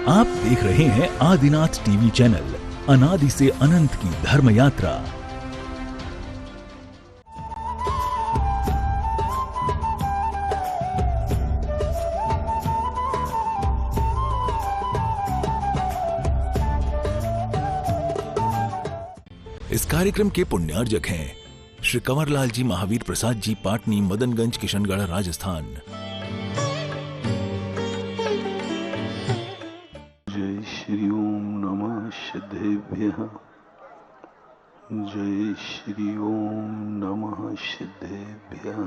आप देख रहे हैं आदिनाथ टीवी चैनल, अनादि से अनंत की धर्म यात्रा। इस कार्यक्रम के पुण्यार्जक हैं श्री कंवरलाल जी महावीर प्रसाद जी, पाटनी, मदनगंज, किशनगढ़, राजस्थान। जय श्री ओम नमः सिद्धेभ्यः। जय श्री ओम नमः सिद्धेभ्यः।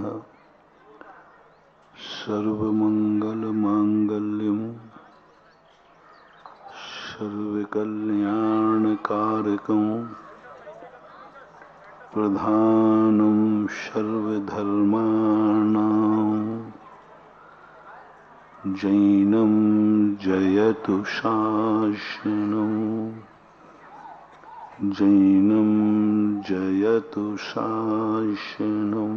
सर्वमंगल मांगल्यम सर्वकल्याणकारकं प्रधानं सर्वधर्माणां जैनं जयतु शासनं। जैनं जयतु शासनं।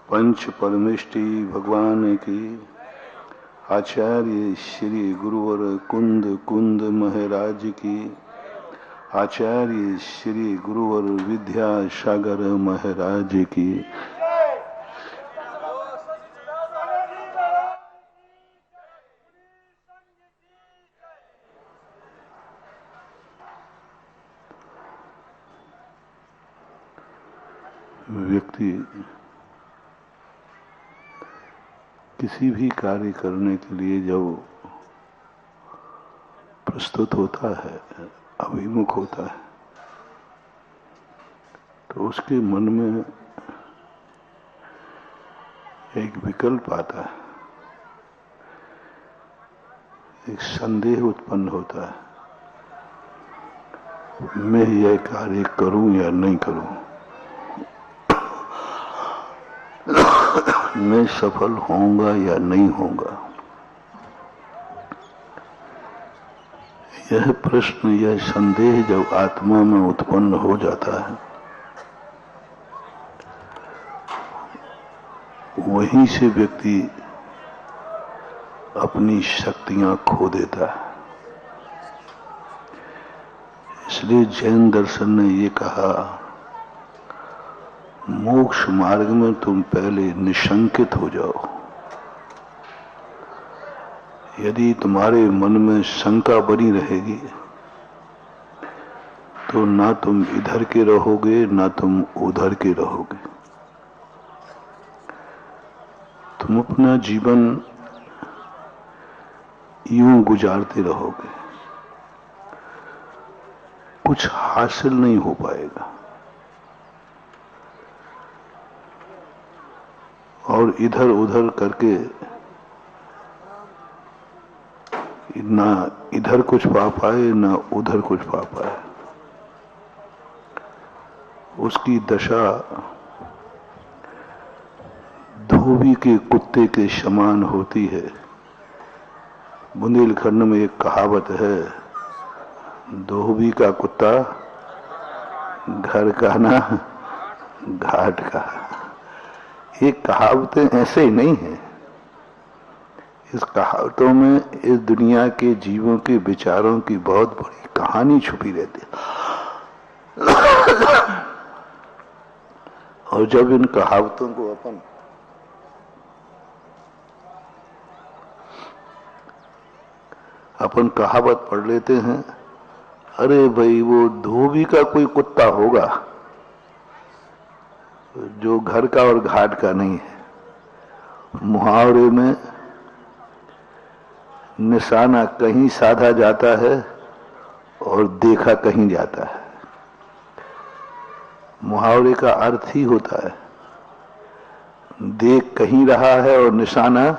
पंच परमेष्टि भगवान की आचार्य श्री गुरुवर कुंद कुंद महाराज की, आचार्य श्री गुरुवर विद्यासागर महाराज की, व्यक्ति किसी भी कार्य करने के लिए जब प्रस्तुत होता है, अभिमुख होता है, तो उसके मन में एक विकल्प आता है, एक संदेह उत्पन्न होता है, मैं यह कार्य करूं या नहीं करूं, मैं सफल होऊंगा या नहीं होऊंगा। यह प्रश्न, यह संदेह जब आत्मा में उत्पन्न हो जाता है, वहीं से व्यक्ति अपनी शक्तियां खो देता है। इसलिए जैन दर्शन ने ये कहा, मोक्ष मार्ग में तुम पहले निशंकित हो जाओ। यदि तुम्हारे मन में शंका बनी रहेगी तो ना तुम इधर के रहोगे ना तुम उधर के रहोगे। तुम अपना जीवन यूं गुजारते रहोगे, कुछ हासिल नहीं हो पाएगा। और इधर उधर करके ना इधर कुछ पा पाए ना उधर कुछ पा पाए, उसकी दशा धोबी के कुत्ते के समान होती है। बुंदेलखंड में एक कहावत है, धोबी का कुत्ता घर का ना घाट का। ये कहावतें ऐसे ही नहीं है। इस कहावतों में इस दुनिया के जीवों के विचारों की बहुत बड़ी कहानी छुपी रहती है। और जब इन कहावतों को अपन कहावत पढ़ लेते हैं, अरे भाई वो धोबी का कोई कुत्ता होगा जो घर का और घाट का नहीं है। मुहावरे में निशाना कहीं साधा जाता है और देखा कहीं जाता है। मुहावरे का अर्थ ही होता है, देख कहीं रहा है और निशाना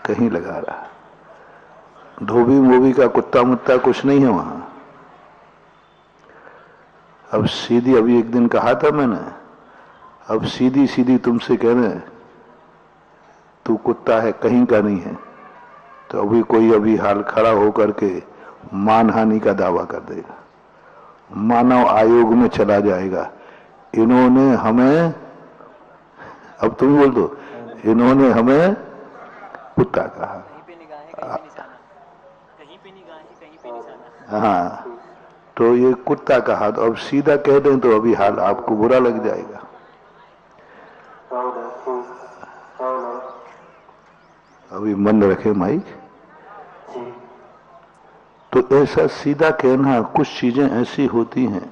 कहीं लगा रहा है। धोबी मोबी का कुत्ता मुत्ता कुछ नहीं है वहां। अब सीधी, अभी एक दिन कहा था मैंने, अब सीधी सीधी तुमसे कह रहे हैं तू कुत्ता है, कहीं का नहीं है, तो अभी हाल खड़ा होकर के मानहानि का दावा कर देगा, मानव आयोग में चला जाएगा। इन्होंने हमें, अब तुम बोल दो, इन्होंने हमें कुत्ता कहा। हाँ, तो ये कुत्ता कहा, तो अब सीधा कह दें तो अभी हाल आपको बुरा लग जाएगा। अभी मन रखे माइक। तो ऐसा सीधा कहना, कुछ चीजें ऐसी होती हैं,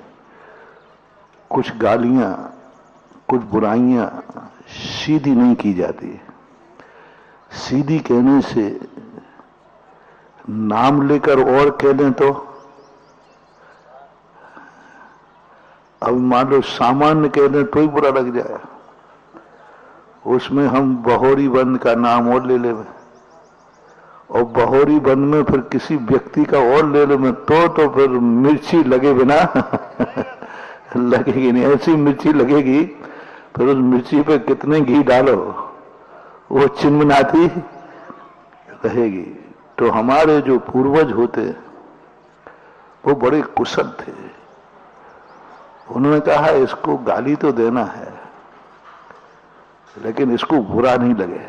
कुछ गालियां, कुछ बुराइयां सीधी नहीं की जाती। सीधी कहने से नाम लेकर और कह दें तो, अब मान लो सामान्य कह दें तो ही बुरा लग जाए, उसमें हम बहोरी बंद का नाम और ले ले, और बहोरी बंद में फिर किसी व्यक्ति का और ले ले में तो फिर मिर्ची लगे बिना लगेगी नहीं। ऐसी मिर्ची लगेगी, फिर उस मिर्ची पे कितने घी डालो वो चिनमनाती रहेगी। तो हमारे जो पूर्वज होते वो बड़े कुशल थे। उन्होंने कहा इसको गाली तो देना है, लेकिन इसको बुरा नहीं लगे।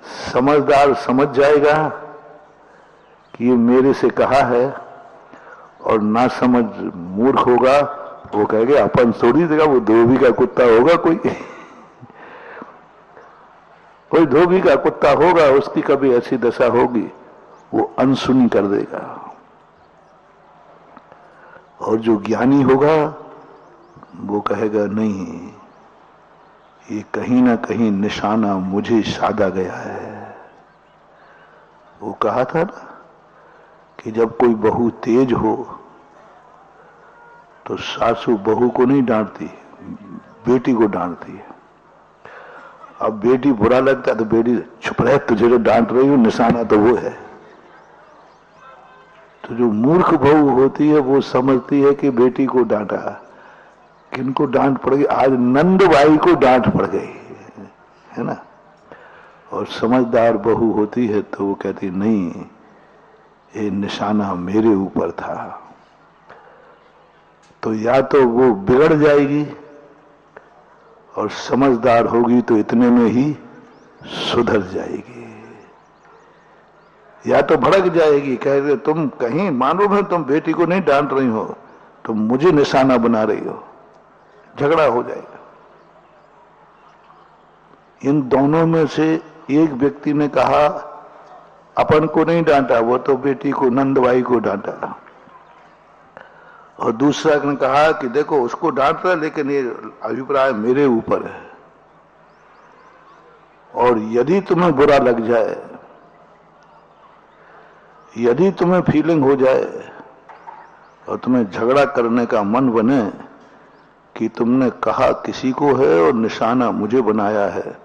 समझदार समझ जाएगा कि ये मेरे से कहा है, और ना समझ मूर्ख होगा वो कहेगा अपन थोड़ी देगा, वो धोबी का कुत्ता होगा कोई धोबी का कुत्ता होगा, उसकी कभी ऐसी दशा होगी वो अनसुनी कर देगा। और जो ज्ञानी होगा वो कहेगा नहीं, ये कहीं ना कहीं निशाना मुझे साधा गया है। वो कहा था ना कि जब कोई बहू तेज हो तो सासू बहू को नहीं डांटती, बेटी को डांटती है। अब बेटी बुरा लगता है तो बेटी चुप रहे, तुझे जो डांट रही हूं निशाना तो वो है। तो जो मूर्ख बहू होती है वो समझती है कि बेटी को डांटा, किनको डांट पड़ गई, आज नंदबाई को डांट पड़ गई है ना। और समझदार बहू होती है तो वो कहती नहीं, ये निशाना मेरे ऊपर था। तो या तो वो बिगड़ जाएगी, और समझदार होगी तो इतने में ही सुधर जाएगी, या तो भड़क जाएगी, कह रहे तुम कहीं मालूम है तुम बेटी को नहीं डांट रही हो, तुम मुझे निशाना बना रही हो, झगड़ा हो जाएगा। इन दोनों में से एक व्यक्ति ने कहा अपन को नहीं डांटा, वो तो बेटी को नंदबाई को डांटा, और दूसरा ने कहा कि देखो उसको डांट रहा लेकिन ये अभिप्राय मेरे ऊपर है। और यदि तुम्हें बुरा लग जाए, यदि तुम्हें फीलिंग हो जाए और तुम्हें झगड़ा करने का मन बने कि तुमने कहा किसी को है और निशाना मुझे बनाया है,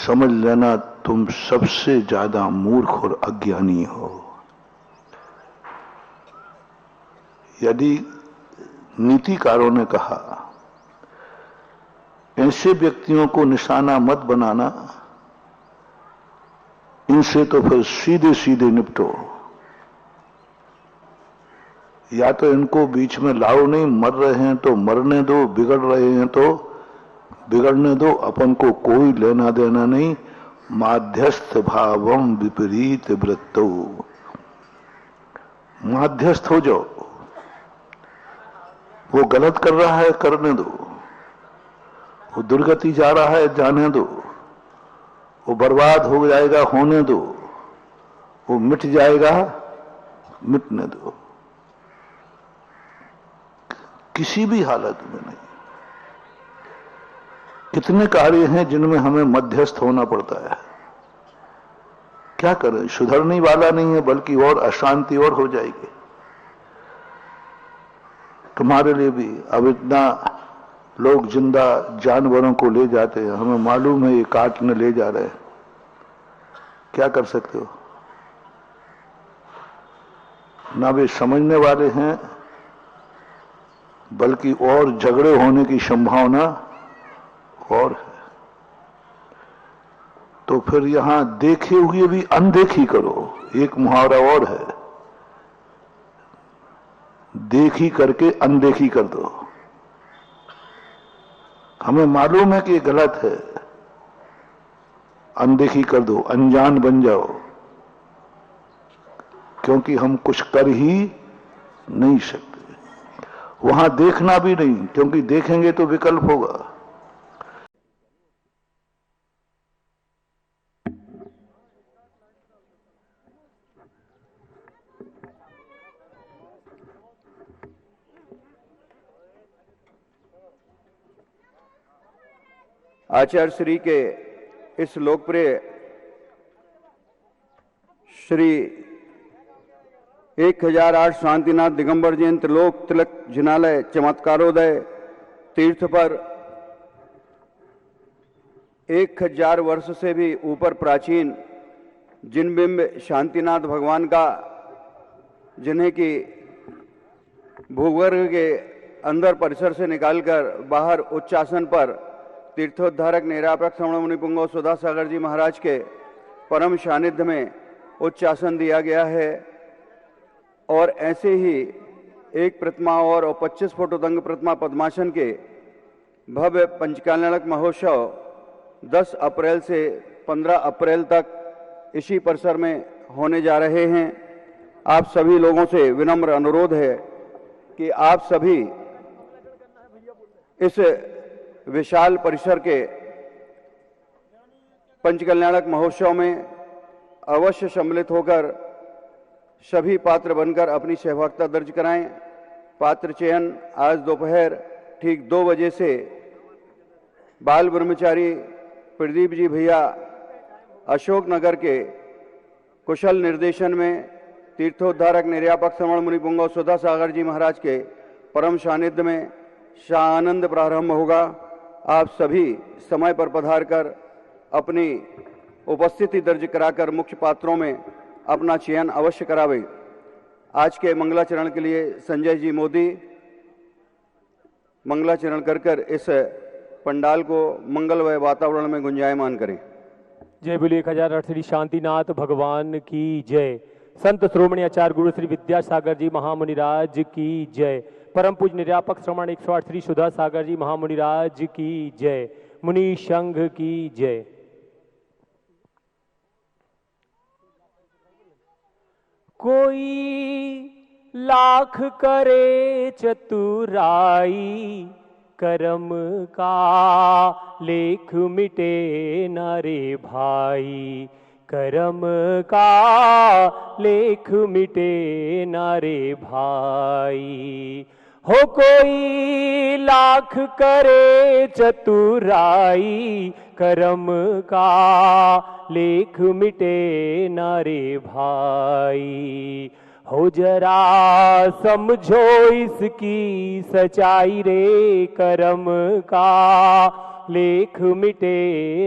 समझ लेना तुम सबसे ज्यादा मूर्ख और अज्ञानी हो। यदि नीतिकारों ने कहा ऐसे व्यक्तियों को निशाना मत बनाना, इनसे तो फिर सीधे सीधे निपटो, या तो इनको बीच में लाओ नहीं, मर रहे हैं तो मरने दो, बिगड़ रहे हैं तो बिगड़ने दो, अपन को कोई लेना देना नहीं। माध्यस्थ भावम विपरीत वृत्तो, माध्यस्थ हो जाओ, वो गलत कर रहा है करने दो, वो दुर्गति जा रहा है जाने दो, वो बर्बाद हो जाएगा होने दो, वो मिट जाएगा मिटने दो, किसी भी हालत में नहीं। कितने कार्य हैं जिनमें हमें मध्यस्थ होना पड़ता है, क्या करें, सुधरने वाला नहीं है बल्कि और अशांति और हो जाएगी तुम्हारे लिए भी। अब इतना लोग जिंदा जानवरों को ले जाते हैं, हमें मालूम है ये काटने ले जा रहे हैं, क्या कर सकते हो। ना वे समझने वाले हैं बल्कि और झगड़े होने की संभावना और है। तो फिर यहां देखे हुए भी अनदेखी करो, एक मुहावरा और है, देखी करके अनदेखी कर दो। हमें मालूम है कि ये गलत है, अनदेखी कर दो, अनजान बन जाओ। क्योंकि हम कुछ कर ही नहीं सकते। वहां देखना भी नहीं, क्योंकि देखेंगे तो विकल्प होगा। आचार्य श्री के इस लोकप्रिय श्री 1008 शांतिनाथ दिगंबर जैन त्रिलोक तिलक जिनालय चमत्कारोदय तीर्थ पर 1000 वर्ष से भी ऊपर प्राचीन जिन बिंब शांतिनाथ भगवान का, जिन्हें कि भूगर्भ के अंदर परिसर से निकालकर बाहर उच्चासन पर तीर्थोद्धारक निरापेक्ष श्रवण मुनि पुंगव सुधा सागर जी महाराज के परम सानिध्य में उच्चासन दिया गया है। और ऐसे ही एक प्रतिमा और 25 फुट उदंग प्रतिमा पद्मासन के भव्य पंचकल्याणक महोत्सव 10 अप्रैल से 15 अप्रैल तक इसी परिसर में होने जा रहे हैं। आप सभी लोगों से विनम्र अनुरोध है कि आप सभी इस विशाल परिसर के पंचकल्याणक महोत्सव में अवश्य सम्मिलित होकर सभी पात्र बनकर अपनी सहभागिता दर्ज कराएं। पात्र चयन आज दोपहर ठीक 2 बजे से बाल ब्रह्मचारी प्रदीप जी भैया अशोक नगर के कुशल निर्देशन में तीर्थोद्धारक निर्यापक श्रवण मुनि पुंगव सुधा सागर जी महाराज के परम सानिध्य में शानंद प्रारंभ होगा। आप सभी समय पर पधार कर अपनी उपस्थिति दर्ज कराकर मुख्य पात्रों में अपना चयन अवश्य करावें। आज के मंगलाचरण के लिए संजय जी मोदी मंगलाचरण कर इस पंडाल को मंगलमय वातावरण में गुंजायमान करें। जय बोलिए 1008 श्री शांतिनाथ भगवान की जय। संत श्रोमणी आचार्य गुरु श्री विद्यासागर जी महामुनिराज की जय। परम पूज निर्यापक श्रवण 108 श्री सुधा सागर जी महामुनिराज की जय। मुनि संघ की जय। कोई लाख करे चतुराई, करम का लेख मिटे न रे भाई। करम का लेख मिटे न रे भाई। हो कोई लाख करे चतुराई, करम का लेख मिटे न रे भाई। हो जरा समझो इसकी सच्चाई रे, करम का लेख मिटे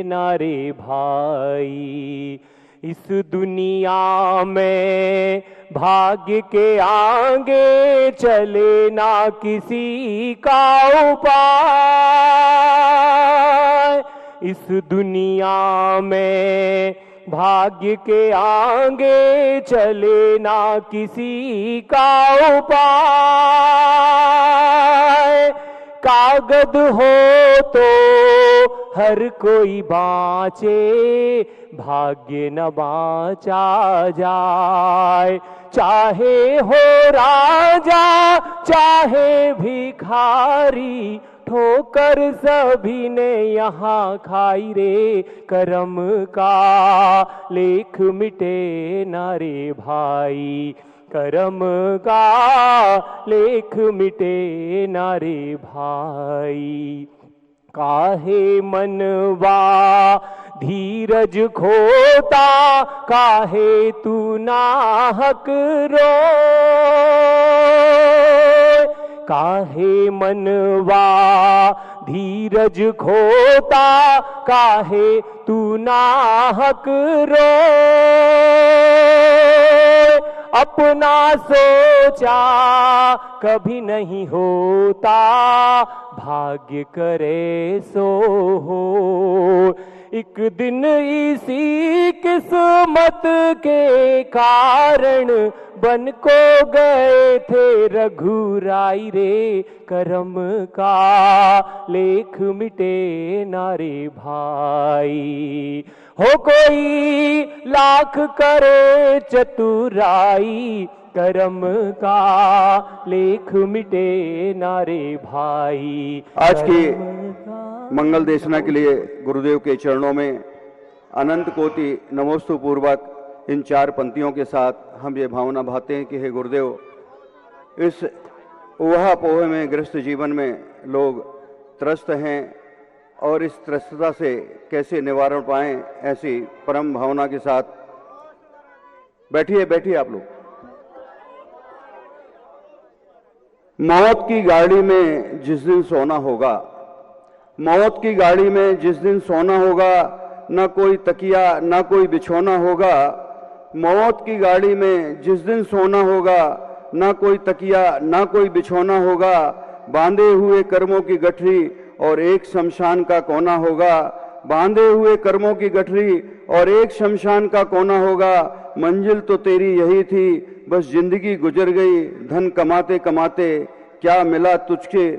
न रे भाई। इस दुनिया में भाग्य के आगे चले ना किसी का उपाय। इस दुनिया में भाग्य के आगे चले ना किसी का उपाय। कागज हो तो हर कोई बाँचे, भाग्य न बाँचा जाए। चाहे हो राजा चाहे भिखारी, ठोकर सभी ने यहाँ खाई रे। करम का लेख मिटे न रे भाई। करम का लेख मिटे न रे भाई। काहे मनवा धीरज खोता, काहे तू नाहक रोए। काहे मनवा धीरज खोता, काहे तू नाहक रोए। अपना सोचा कभी नहीं होता, भाग्य करे सो हो। एक दिन इसी किस्मत के कारण बन को गए थे रघुराई रे, करम का लेख मिटे नारे भाई। हो कोई लाख करे चतुराई, करम का लेख मिटे नारे भाई। आज की मंगल देशना के लिए गुरुदेव के चरणों में अनंत कोटि नमोस्तु पूर्वक इन 4 पंक्तियों के साथ हम ये भावना भाते हैं कि हे गुरुदेव, इस ऊहा पोह में गृहस्थ जीवन में लोग त्रस्त हैं और इस त्रस्तता से कैसे निवारण पाएं, ऐसी परम भावना के साथ बैठिए बैठिए आप लोग। मौत की गाड़ी में जिस दिन सोना होगा, मौत की गाड़ी में जिस दिन सोना होगा, न कोई तकिया न कोई बिछोना होगा। मौत की गाड़ी में जिस दिन सोना होगा, न कोई तकिया न कोई बिछोना होगा। बांधे हुए कर्मों की गठरी और एक शमशान का कोना होगा। बांधे हुए कर्मों की गठरी और एक शमशान का कोना होगा। मंजिल तो तेरी यही थी, बस जिंदगी गुजर गई धन कमाते कमाते। क्या मिला तुझके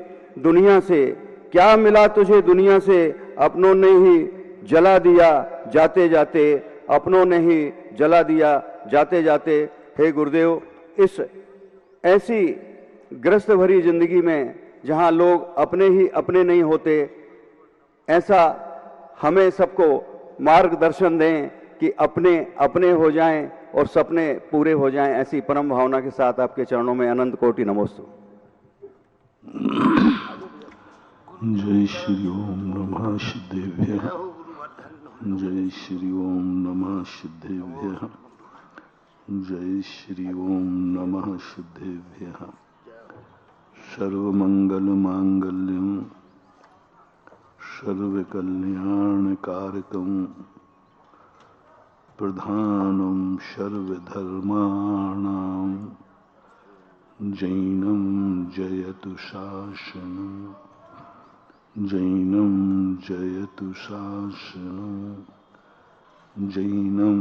दुनिया से, क्या मिला तुझे दुनिया से, अपनों ने ही जला दिया जाते जाते, अपनों ने ही जला दिया जाते जाते। हे गुरुदेव, इस ऐसी ग्रस्त भरी जिंदगी में जहां लोग अपने ही अपने नहीं होते, ऐसा हमें सबको मार्गदर्शन दें कि अपने अपने हो जाएं और सपने पूरे हो जाएं। ऐसी परम भावना के साथ आपके चरणों में अनंत कोटि नमोस्तु। जय श्री ओम नमः सिद्धेभ्यः। जय श्री ओम नमः सिद्धेभ्यः। जय श्री ओम नमः सिद्धेभ्यः। सर्वमंगल मांगल्यं सर्वकल्याणकारकं प्रधानं सर्वधर्माणां जैनं जयतु शासनं। जैनं जयतु शासनं। जैनं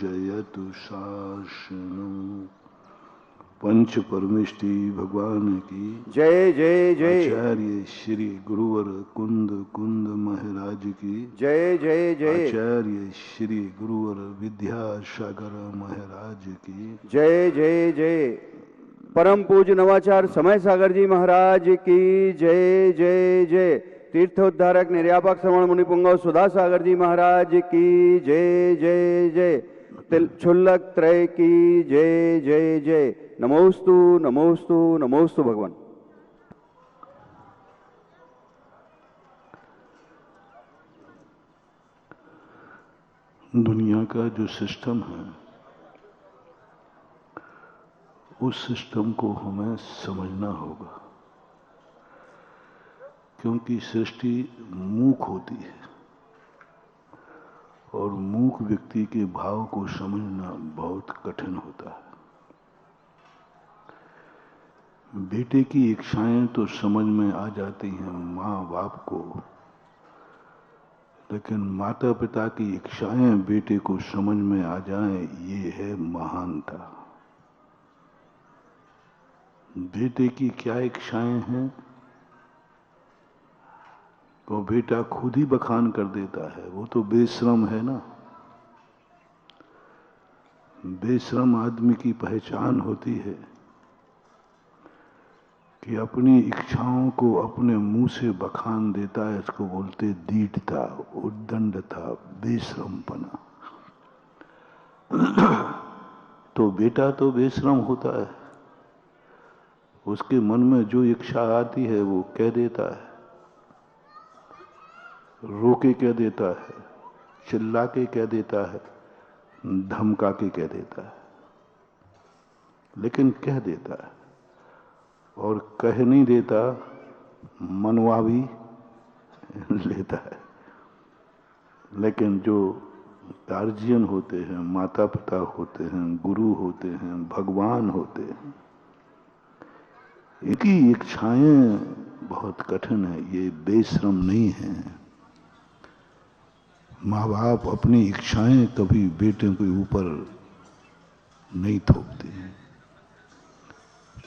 जयतु शासनं। पंच परमेष्टि भगवान की जय जय जय। आचार्य श्री गुरुवर कुंद कुंद महाराज की जय जय जय। आचार्य श्री गुरुवर विद्यासागर महाराज की जय जय जय। परम पूज्य नवाचार समय सागर जी महाराज की जय जय जय। तीर्थोद्धारक निर्यापक श्रवण मुनि पुंगव सुधा सागर जी महाराज की जय जय जय। क्षुल्लक त्रय की जय जय जय। नमोस्तु नमोस्तु नमोस्तु भगवान। दुनिया का जो सिस्टम है, उस सिस्टम को हमें समझना होगा, क्योंकि सृष्टि मूक होती है और मूक व्यक्ति के भाव को समझना बहुत कठिन होता है। बेटे की इच्छाएं तो समझ में आ जाती हैं माँ बाप को, लेकिन माता पिता की इच्छाएं बेटे को समझ में आ जाएं, ये है महानता। बेटे की क्या इच्छाएं हैं तो बेटा खुद ही बखान कर देता है। वो तो बेशरम है ना। बेशरम आदमी की पहचान होती है कि अपनी इच्छाओं को अपने मुंह से बखान देता है। इसको बोलते दीठता, उद्दंडता, बेशरमपना। तो बेटा तो बेशरम होता है, उसके मन में जो इच्छा आती है वो कह देता है, रोके कह देता है, चिल्ला के कह देता है, धमका के कह देता है, लेकिन कह देता है। और कह नहीं देता, मनवा भी लेता है। लेकिन जो गार्जियन होते हैं, माता पिता होते हैं, गुरु होते हैं, भगवान होते हैं, इनकी इच्छाएं बहुत कठिन है, ये बेशरम नहीं है। माँ बाप अपनी इच्छाएं कभी बेटे के ऊपर नहीं थोपते हैं,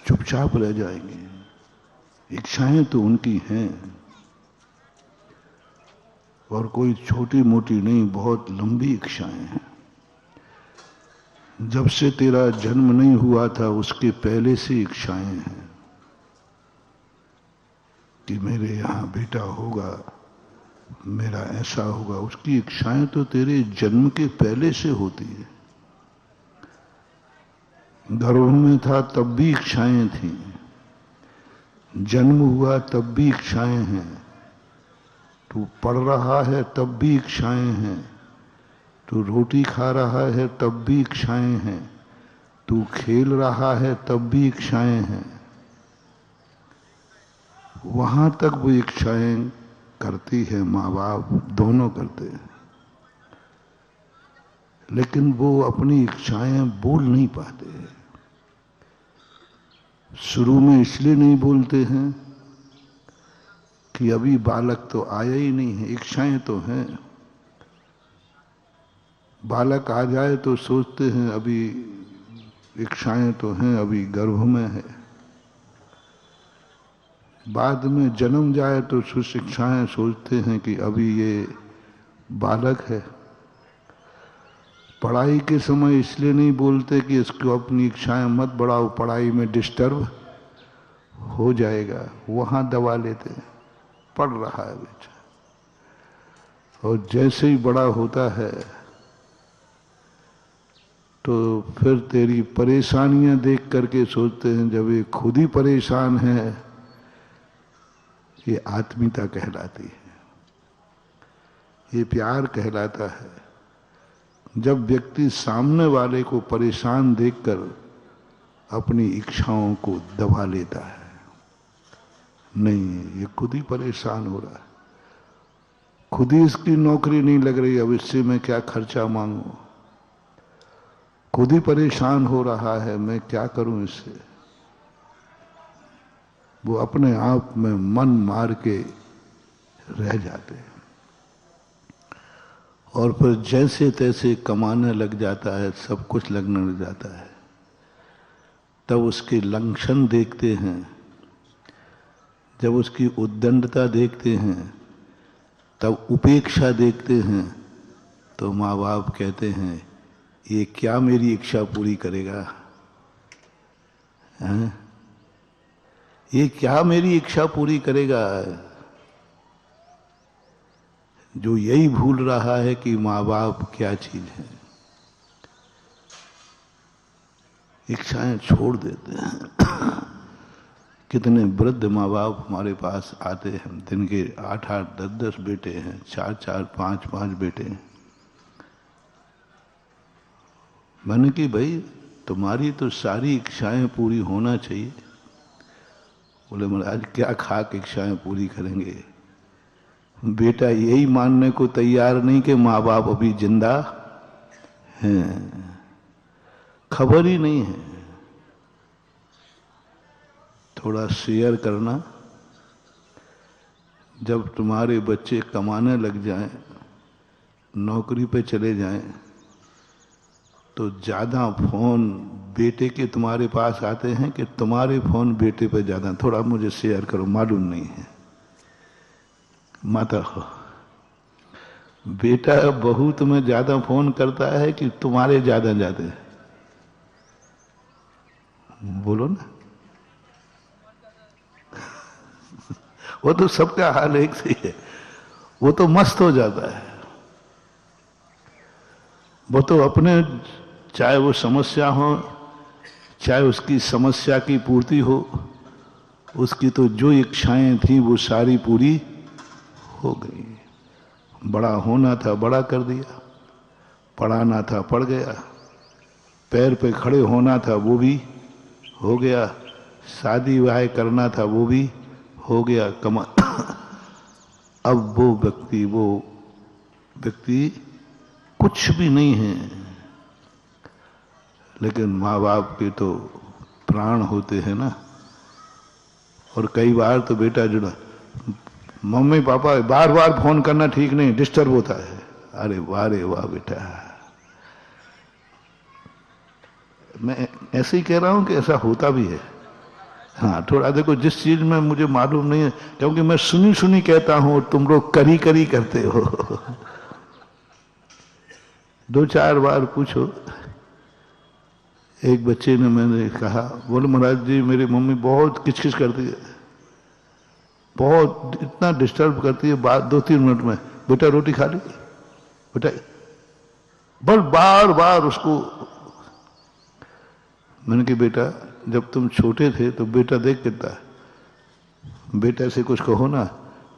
चुपचाप रह जाएंगे। इच्छाएं तो उनकी हैं, और कोई छोटी मोटी नहीं, बहुत लंबी इच्छाएं हैं। जब से तेरा जन्म नहीं हुआ था उसके पहले से इच्छाएं हैं कि मेरे यहां बेटा होगा, मेरा ऐसा होगा। उसकी इच्छाएं तो तेरे जन्म के पहले से होती है। गर्भ में था तब भी इच्छाएं थी, जन्म हुआ तब भी इच्छाएं हैं, तू पढ़ रहा है तब भी इच्छाएं हैं, तू रोटी खा रहा है तब भी इच्छाएं हैं, तू खेल रहा है तब भी इच्छाएं हैं। वहां तक वो इच्छाएं करती है, माँ बाप दोनों करते हैं, लेकिन वो अपनी इच्छाएं बोल नहीं पाते हैं। शुरू में इसलिए नहीं बोलते हैं कि अभी बालक तो आया ही नहीं है, इच्छाएं तो हैं। बालक आ जाए तो सोचते हैं अभी इच्छाएं तो हैं, अभी गर्भ में है। बाद में जन्म जाए तो इच्छाएं सोचते हैं कि अभी ये बालक है। पढ़ाई के समय इसलिए नहीं बोलते कि इसको अपनी इच्छाएं मत बढ़ाओ, पढ़ाई में डिस्टर्ब हो जाएगा, वहां दबा लेते हैं, पढ़ रहा है बेटा। और जैसे ही बड़ा होता है तो फिर तेरी परेशानियां देख करके सोचते हैं जब ये खुद ही परेशान है, ये आत्मीयता कहलाती है, ये प्यार कहलाता है। जब व्यक्ति सामने वाले को परेशान देखकर अपनी इच्छाओं को दबा लेता है, नहीं ये खुद ही परेशान हो रहा है, खुद ही इसकी नौकरी नहीं लग रही, अब इससे मैं क्या खर्चा मांगू, खुद ही परेशान हो रहा है, मैं क्या करूं इससे। वो अपने आप में मन मार के रह जाते हैं और फिर जैसे तैसे कमाने लग जाता है, सब कुछ लगने लग जाता है। तब उसके लक्षण देखते हैं, जब उसकी उद्दंडता देखते हैं, तब उपेक्षा देखते हैं, तो माँ बाप कहते हैं ये क्या मेरी इच्छा पूरी करेगा, हैं? ये क्या मेरी इच्छा पूरी करेगा। जो यही भूल रहा है कि माँ बाप क्या चीज है, इच्छाएं छोड़ देते हैं। कितने वृद्ध माँ बाप हमारे पास आते हैं, दिन के 8-8, 10-10 बेटे हैं, 4-4, 5-5 बेटे हैं। मैंने कि भाई तुम्हारी तो सारी इच्छाएं पूरी होना चाहिए। बोले महाराज क्या खा के इच्छाएं पूरी करेंगे। बेटा यही मानने को तैयार नहीं कि माँ बाप अभी जिंदा हैं, खबर ही नहीं है। थोड़ा शेयर करना, जब तुम्हारे बच्चे कमाने लग जाएं, नौकरी पे चले जाएं, तो ज्यादा फोन बेटे के तुम्हारे पास आते हैं कि तुम्हारे फोन बेटे पे ज्यादा। थोड़ा मुझे शेयर करो, मालूम नहीं है। माता हो, बेटा बहू तुम्हें ज्यादा फोन करता है कि तुम्हारे ज्यादा जाते, बोलो ना। वो तो सबका हाल एक से है, वो तो मस्त हो जाता है। वो तो अपने, चाहे वो समस्या हो, चाहे उसकी समस्या की पूर्ति हो, उसकी तो जो इच्छाएं थी वो सारी पूरी हो गई। बड़ा होना था बड़ा कर दिया, पढ़ाना था पढ़ गया, पैर पे खड़े होना था वो भी हो गया, शादी विवाह करना था वो भी हो गया, अब वो व्यक्ति कुछ भी नहीं है। लेकिन माँ बाप के तो प्राण होते हैं ना, और कई बार तो बेटा जुड़ा, मम्मी पापा बार बार फोन करना ठीक नहीं, डिस्टर्ब होता है। अरे वाह रे वाह बेटा, मैं ऐसे ही कह रहा हूं कि ऐसा होता भी है। हाँ, थोड़ा देखो, जिस चीज में मुझे मालूम नहीं है, क्योंकि मैं सुनी सुनी कहता हूं और तुम लोग करी करी करते हो। 2-4 बार पूछो। एक बच्चे ने, मैंने कहा, बोले महाराज जी मेरी मम्मी बहुत किचकिच करती है, बहुत इतना डिस्टर्ब करती है, बात 2-3 मिनट में, बेटा रोटी खा ली बेटा, बस बार बार उसको। मैंने कहा बेटा जब तुम छोटे थे तो बेटा देख कितना है, बेटा से कुछ कहो ना,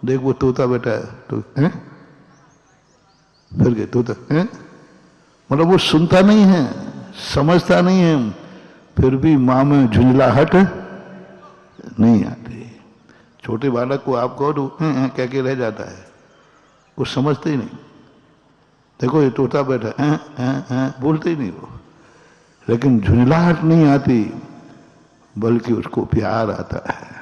देख वो तोता बेटा है तो है, फिर के तोता है, मतलब वो सुनता नहीं है, समझता नहीं है, फिर भी मां में झुंझलाहट नहीं आती। छोटे बालक को आप कहो तो कह के रह जाता है, कुछ समझते ही नहीं। देखो ये तोता बैठा है, बोलते ही नहीं वो, लेकिन झुंझलाहट नहीं आती, बल्कि उसको प्यार आता है।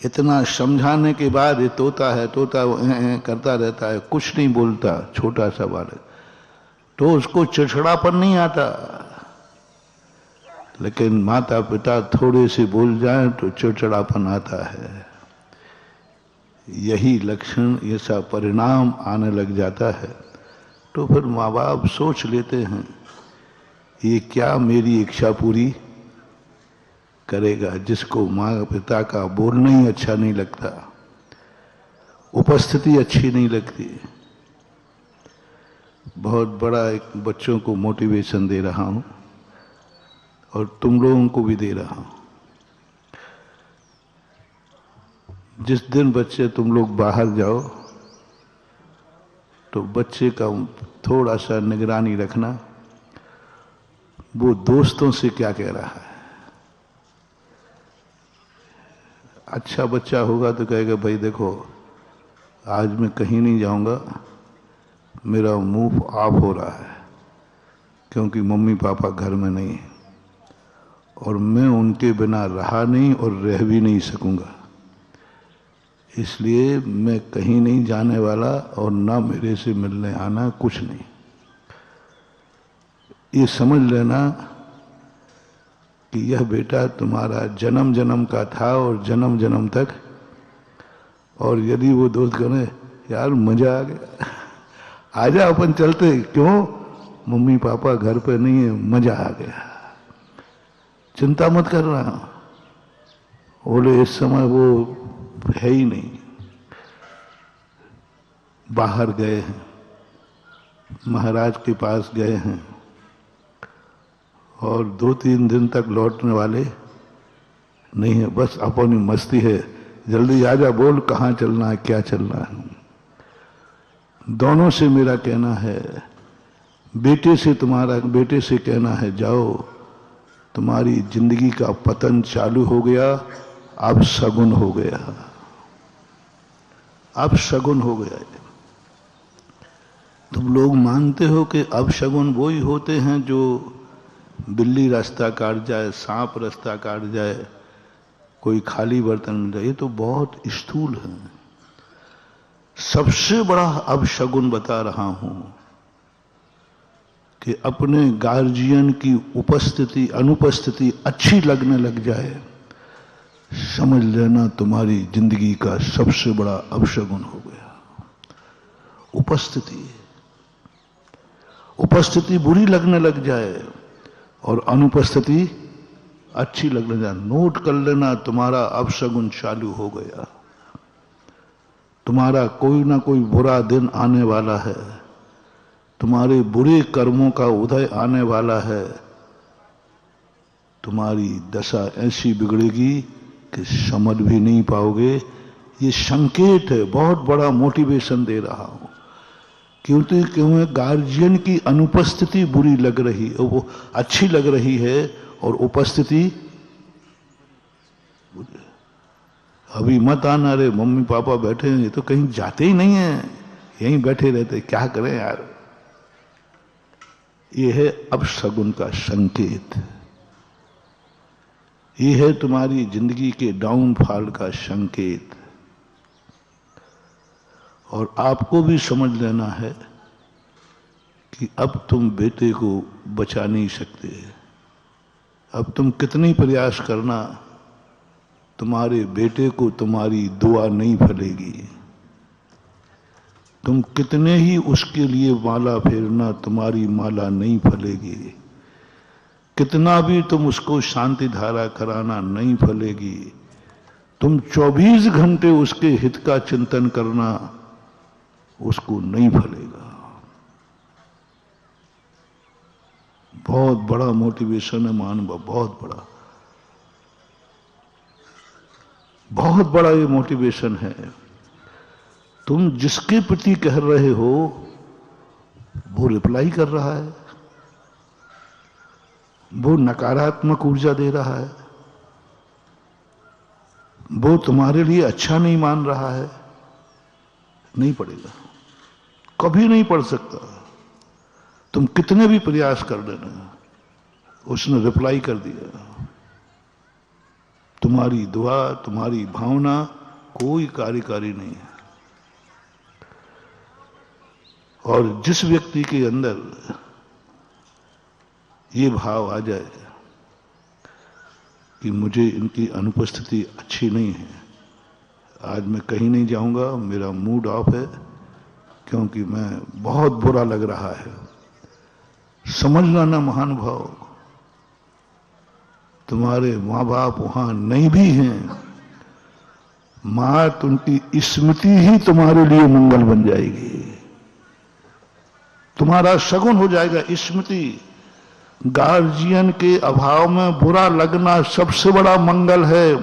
इतना समझाने के बाद ये तोता है, तोता वो करता रहता है, कुछ नहीं बोलता, छोटा सा बालक, तो उसको चिड़चिड़ापन नहीं आता। लेकिन माता पिता थोड़े से बोल जाएं तो चिड़चिड़ापन आता है। यही लक्षण, ऐसा परिणाम आने लग जाता है, तो फिर माँ बाप सोच लेते हैं ये क्या मेरी इच्छा पूरी करेगा, जिसको माँ पिता का बोलना ही अच्छा नहीं लगता, उपस्थिति अच्छी नहीं लगती। बहुत बड़ा एक बच्चों को मोटिवेशन दे रहा हूं और तुम लोगों को भी दे रहा हूं। जिस दिन बच्चे तुम लोग बाहर जाओ तो बच्चे का थोड़ा सा निगरानी रखना, वो दोस्तों से क्या कह रहा है। अच्छा बच्चा होगा तो कहेगा भाई देखो आज मैं कहीं नहीं जाऊंगा, मेरा मुंह ऑफ हो रहा है क्योंकि मम्मी पापा घर में नहीं है और मैं उनके बिना रहा नहीं और रह भी नहीं सकूंगा, इसलिए मैं कहीं नहीं जाने वाला और ना मेरे से मिलने आना, कुछ नहीं। ये समझ लेना कि यह बेटा तुम्हारा जन्म जन्म का था और जन्म जन्म तक, और यदि वो दोस्त कहे यार मजा आ गया, आजा अपन चलते, क्यों, मम्मी पापा घर पे नहीं है, मजा आ गया, चिंता मत करना, बोले इस समय वो है ही नहीं, बाहर गए हैं, महाराज के पास गए हैं और 2-3 दिन तक लौटने वाले नहीं है, बस अपनी मस्ती है, जल्दी आजा, बोल कहाँ चलना है, क्या चलना है। दोनों से मेरा कहना है, बेटे से कहना है जाओ, तुम्हारी जिंदगी का पतन चालू हो गया, अब शगुन हो गया, अब शगुन हो गया। तुम लोग मानते हो कि अब शगुन वो ही होते हैं जो बिल्ली रास्ता काट जाए, सांप रास्ता काट जाए, कोई खाली बर्तन मिल जाए, ये तो बहुत स्थूल है। सबसे बड़ा अब शगुन बता रहा हूं कि अपने गार्जियन की उपस्थिति अनुपस्थिति अच्छी लगने लग जाए, समझ लेना तुम्हारी जिंदगी का सबसे बड़ा अपशगुन हो गया। उपस्थिति बुरी लगने लग जाए और अनुपस्थिति अच्छी लगने जाए, नोट कर लेना तुम्हारा अपशगुन चालू हो गया। तुम्हारा कोई ना कोई बुरा दिन आने वाला है, तुम्हारे बुरे कर्मों का उदय आने वाला है, तुम्हारी दशा ऐसी बिगड़ेगी कि समझ भी नहीं पाओगे। ये संकेत है, बहुत बड़ा मोटिवेशन दे रहा हूं, क्योंकि गार्जियन की अनुपस्थिति बुरी लग रही, वो अच्छी लग रही है और उपस्थिति, अभी मत आना, रे मम्मी पापा बैठे हैं, ये तो कहीं जाते ही नहीं है, यहीं बैठे रहते, क्या करें यार। ये है अपशगुन का संकेत। ये है तुम्हारी जिंदगी के डाउनफॉल का संकेत। और आपको भी समझ लेना है कि अब तुम बेटे को बचा नहीं सकते। अब तुम कितनी प्रयास करना, तुम्हारे बेटे को तुम्हारी दुआ नहीं फलेगी। तुम कितने ही उसके लिए माला फेरना, तुम्हारी माला नहीं फलेगी। कितना भी तुम उसको शांति धारा कराना, नहीं फलेगी। तुम 24 घंटे उसके हित का चिंतन करना, उसको नहीं फलेगा। बहुत बड़ा मोटिवेशन है महानुभाव, बहुत बड़ा ये मोटिवेशन है। तुम जिसके प्रति कह रहे हो वो रिप्लाई कर रहा है, वो नकारात्मक ऊर्जा दे रहा है, वो तुम्हारे लिए अच्छा नहीं मान रहा है। नहीं पड़ेगा, कभी नहीं पड़ सकता। तुम कितने भी प्रयास कर लेना, उसने रिप्लाई कर दिया। तुम्हारी दुआ, तुम्हारी भावना कोई कार्यकारी नहीं है। और जिस व्यक्ति के अंदर ये भाव आ जाए कि मुझे इनकी अनुपस्थिति अच्छी नहीं है, आज मैं कहीं नहीं जाऊंगा, मेरा मूड ऑफ है क्योंकि मैं बहुत बुरा लग रहा है, समझना ना महानुभाव, तुम्हारे माँ बाप वहां नहीं भी हैं, मात उनकी स्मृति ही तुम्हारे लिए मंगल बन जाएगी, तुम्हारा शगुन हो जाएगा। स्मृति, गार्जियन के अभाव में बुरा लगना सबसे बड़ा मंगल है,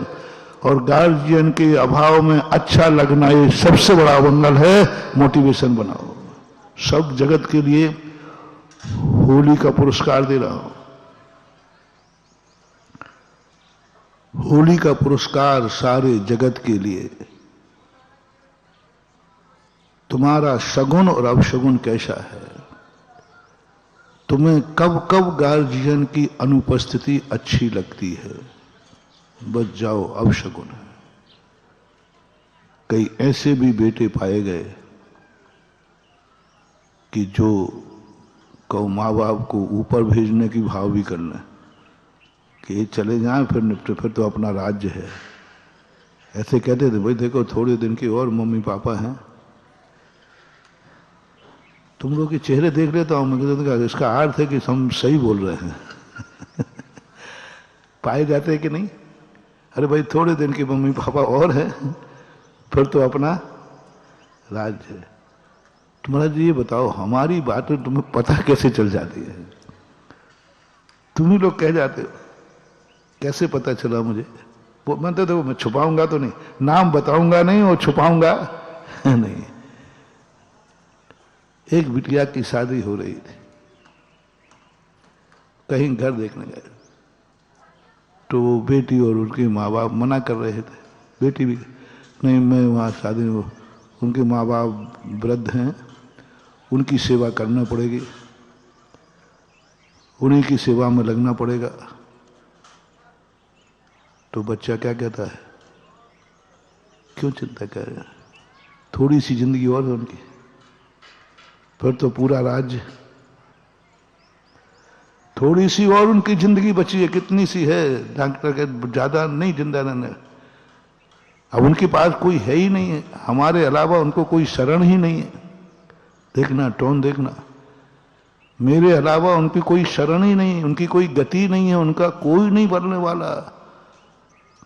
और गार्जियन के अभाव में अच्छा लगना ये सबसे बड़ा मंगल है। मोटिवेशन बनाओ। सब जगत के लिए होली का पुरस्कार दे रहा हूं। होली का पुरस्कार सारे जगत के लिए। तुम्हारा शगुन और अपशगुन कैसा है? तुम्हें कब कब गार्जियन की अनुपस्थिति अच्छी लगती है? बच जाओ, अपशगुन है। कई ऐसे भी बेटे पाए गए कि जो कहो माँ बाप को ऊपर भेजने की भाव भी करना कि ये चले जाएं फिर निपटे, फिर तो अपना राज्य है। ऐसे कहते थे, भाई देखो थोड़े दिन की और मम्मी पापा हैं, तुम लोग के चेहरे देख लेता हूं मैं, कहता इसका अर्थ है कि हम सही बोल रहे हैं। पाए जाते हैं कि नहीं? अरे भाई थोड़े दिन के मम्मी पापा और हैं, फिर तो अपना राज्य है। तुम्हारा जी ये बताओ, हमारी बातें तुम्हें पता कैसे चल जाती है? तुम ही लोग कह जाते हो कैसे पता चला मुझे? वो मैं तो देखो, मैं छुपाऊंगा तो नहीं, नाम बताऊंगा नहीं और छुपाऊंगा नहीं। एक बिटिया की शादी हो रही थी, कहीं घर देखने गए तो वो बेटी और उनके माँ बाप मना कर रहे थे। बेटी भी नहीं, मैं वहाँ शादी में, उनके माँ बाप वृद्ध हैं, उनकी सेवा करना पड़ेगी, उन्हीं की सेवा में लगना पड़ेगा। तो बच्चा क्या कहता है, क्यों चिंता कर रहे हैं, थोड़ी सी जिंदगी और है उनकी, फिर तो पूरा राज्य। थोड़ी सी और उनकी जिंदगी बची है, कितनी सी है, डॉक्टर के ज्यादा नहीं जिंदा रहने। अब उनके पास कोई है ही नहीं है, हमारे अलावा उनको कोई शरण ही नहीं है। देखना टोन देखना, मेरे अलावा उनकी कोई शरण ही नहीं, उनकी कोई गति नहीं है, उनका कोई नहीं बनने वाला,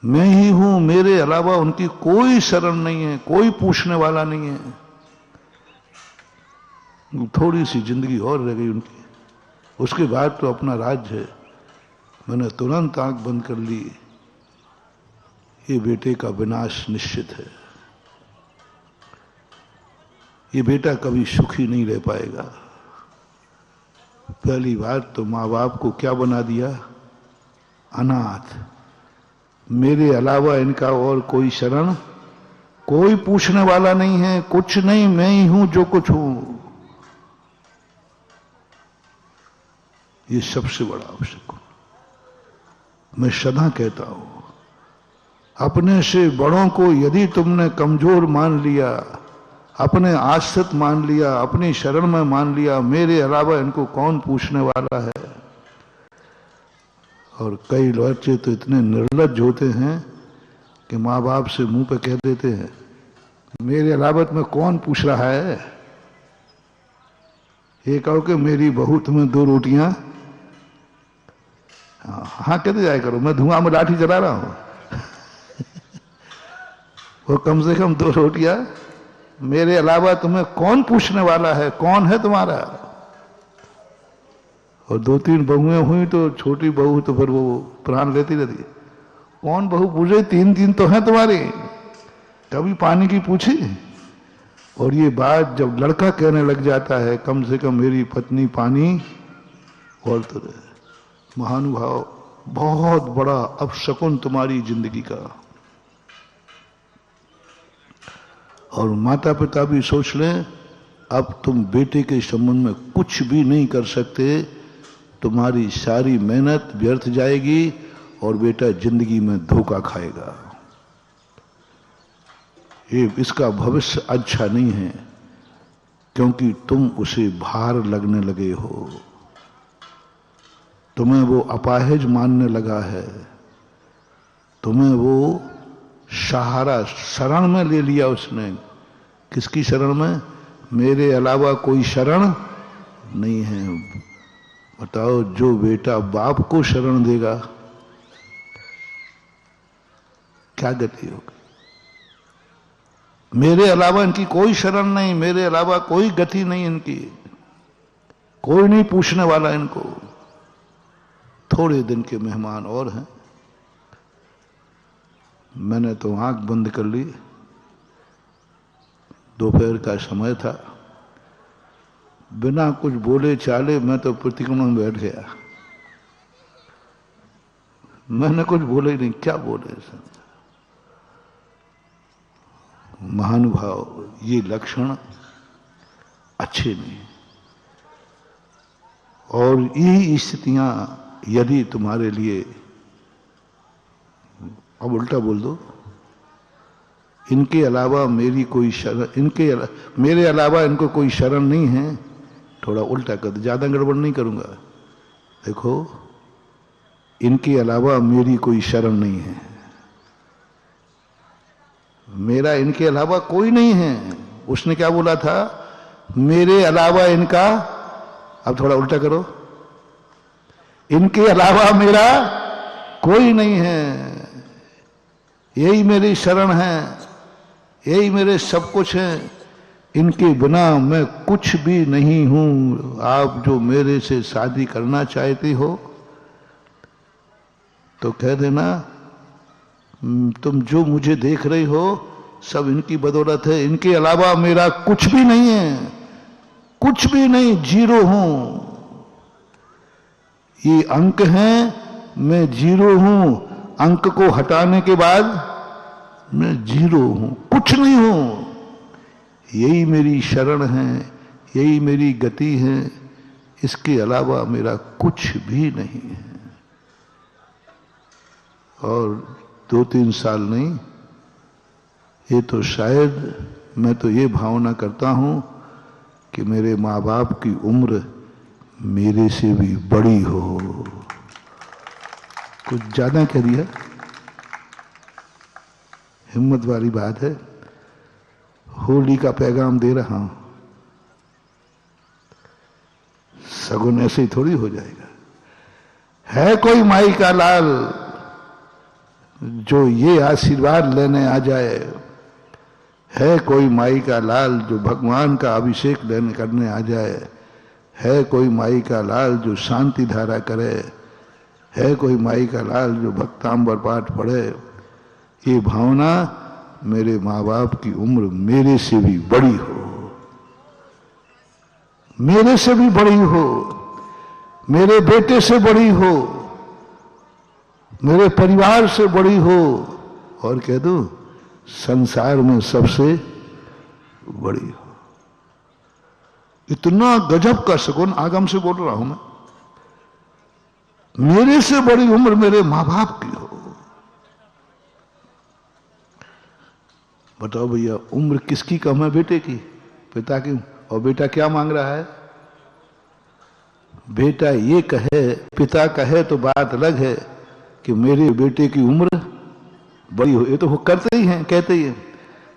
मैं ही हूं, मेरे अलावा उनकी कोई शरण नहीं है, कोई पूछने वाला नहीं है। थोड़ी सी जिंदगी और रह गई उनकी, उसके बाद तो अपना राज्य है। मैंने तुरंत आंख बंद कर ली, ये बेटे का विनाश निश्चित है, ये बेटा कभी सुखी नहीं रह पाएगा। पहली बात तो माँ बाप को क्या बना दिया, अनाथ, मेरे अलावा इनका और कोई शरण, कोई पूछने वाला नहीं है, कुछ नहीं, मैं ही हूं जो कुछ हूं। ये सबसे बड़ा आवश्यक। मैं सदा कहता हूं, अपने से बड़ों को यदि तुमने कमजोर मान लिया, अपने आश्रित मान लिया, अपनी शरण में मान लिया, मेरे अलावा इनको कौन पूछने वाला है। और कई बच्चे तो इतने निर्लज्ज होते हैं कि माँ बाप से मुंह पे कह देते हैं, मेरे अलावा में कौन पूछ रहा है। ये कहो कि मेरी बहू तुम्हें 2 रोटियां, हाँ कहते जाया करो, मैं धुआं में लाठी चला रहा हूं वो कम से कम 2 रोटियां, मेरे अलावा तुम्हें कौन पूछने वाला है, कौन है तुम्हारा। और 2-3 बहुएं हुई तो छोटी बहू तो फिर वो प्राण लेती रहती है, कौन बहू पूछे, 3 तो है तुम्हारी, कभी पानी की पूछी। और ये बात जब लड़का कहने लग जाता है, कम से कम मेरी पत्नी पानी, और तो महानुभाव बहुत बड़ा अपशकुन तुम्हारी जिंदगी का। और माता पिता भी सोच लें, अब तुम बेटे के संबंध में कुछ भी नहीं कर सकते, तुम्हारी सारी मेहनत व्यर्थ जाएगी और बेटा जिंदगी में धोखा खाएगा। ये इसका भविष्य अच्छा नहीं है, क्योंकि तुम उसे भार लगने लगे हो, तुम्हें वो अपाहिज मानने लगा है, तुम्हें वो सहारा शरण में ले लिया उसने। किसकी शरण में? मेरे अलावा कोई शरण नहीं है। बताओ, जो बेटा बाप को शरण देगा क्या गति होगी। मेरे अलावा इनकी कोई शरण नहीं, मेरे अलावा कोई गति नहीं, इनकी कोई नहीं पूछने वाला इनको। थोड़े दिन के मेहमान और हैं। मैंने तो आंख बंद कर ली, दोपहर का समय था, बिना कुछ बोले चाले मैं तो प्रतिक्रमण में बैठ गया। मैंने कुछ बोले ही नहीं, क्या बोले। महानुभाव, ये लक्षण अच्छे नहीं। और यही स्थितियां यदि तुम्हारे लिए, अब उल्टा बोल दो, इनके अलावा मेरी कोई शरण, मेरे अलावा इनको कोई शरण नहीं है, थोड़ा उल्टा कर दो, ज्यादा गड़बड़ नहीं करूंगा। देखो, इनके अलावा मेरी कोई शरण नहीं है, मेरा इनके अलावा कोई नहीं है। उसने क्या बोला था? मेरे अलावा इनका, अब थोड़ा उल्टा करो, इनके अलावा मेरा कोई नहीं है, यही मेरी शरण है, यही मेरे सब कुछ है, इनके बिना मैं कुछ भी नहीं हूं। आप जो मेरे से शादी करना चाहती हो तो कह देना, तुम जो मुझे देख रही हो सब इनकी बदौलत है, इनके अलावा मेरा कुछ भी नहीं है, कुछ भी नहीं, जीरो हूं। ये अंक हैं, मैं जीरो हूं, अंक को हटाने के बाद मैं जीरो हूं, कुछ नहीं हूं। यही मेरी शरण है, यही मेरी गति है, इसके अलावा मेरा कुछ भी नहीं है। और 2-3 साल नहीं, ये तो शायद, मैं तो ये भावना करता हूं कि मेरे माँ बाप की उम्र मेरे से भी बड़ी हो। कुछ ज्यादा कह दिया, हिम्मत वाली बात है। होली का पैगाम दे रहा हूं, सगुन ऐसे ही थोड़ी हो जाएगा। है कोई माई का लाल जो ये आशीर्वाद लेने आ जाए? है कोई माई का लाल जो भगवान का अभिषेक लेने करने आ जाए? है कोई माई का लाल जो शांति धारा करे? है कोई माई का लाल जो भक्तांबर पाठ पढ़े? ये भावना मेरे माँ बाप की उम्र मेरे से भी बड़ी हो, मेरे से भी बड़ी हो, मेरे बेटे से बड़ी हो, मेरे परिवार से बड़ी हो, और कह दो संसार में सबसे बड़ी हो। इतना गजब का सगुन, आगम से बोल रहा हूं मैं, मेरे से बड़ी उम्र मेरे मां बाप की हो। बताओ भैया, उम्र किसकी कम है? बेटे की, पिता की। और बेटा क्या मांग रहा है? बेटा ये कहे, पिता कहे तो बात अलग है कि मेरे बेटे की उम्र बड़ी हो, ये तो वो करते ही हैं, कहते ही हैं।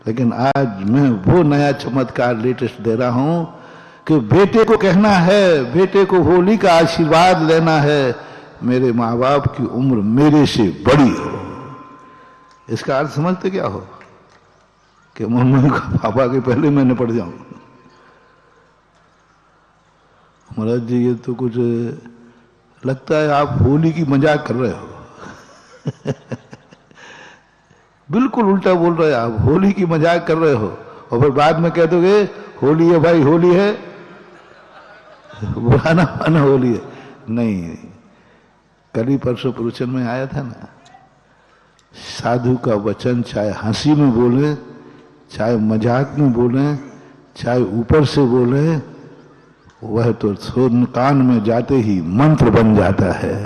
लेकिन आज मैं वो नया चमत्कार लेटेस्ट दे रहा हूं कि बेटे को कहना है, बेटे को होली का आशीर्वाद लेना है, मेरे माँ बाप की उम्र मेरे से बड़ी हो। इसका अर्थ समझते क्या हो? कि मम्मी का पापा के पहले मैं निपट जाऊं। महाराज जी, ये तो कुछ लगता है आप होली की मजाक कर रहे हो। बिल्कुल उल्टा बोल रहे हैं आप, होली की मजाक कर रहे हो और फिर बाद में कह दोगे होली है भाई, होली है, बुरा ना माना होली है। नहीं, कल ही परसों प्रवचन में आया था ना, साधु का वचन चाहे हंसी में बोले, चाहे मजाक में बोले, चाहे ऊपर से बोले, वह तो कान में जाते ही मंत्र बन जाता है।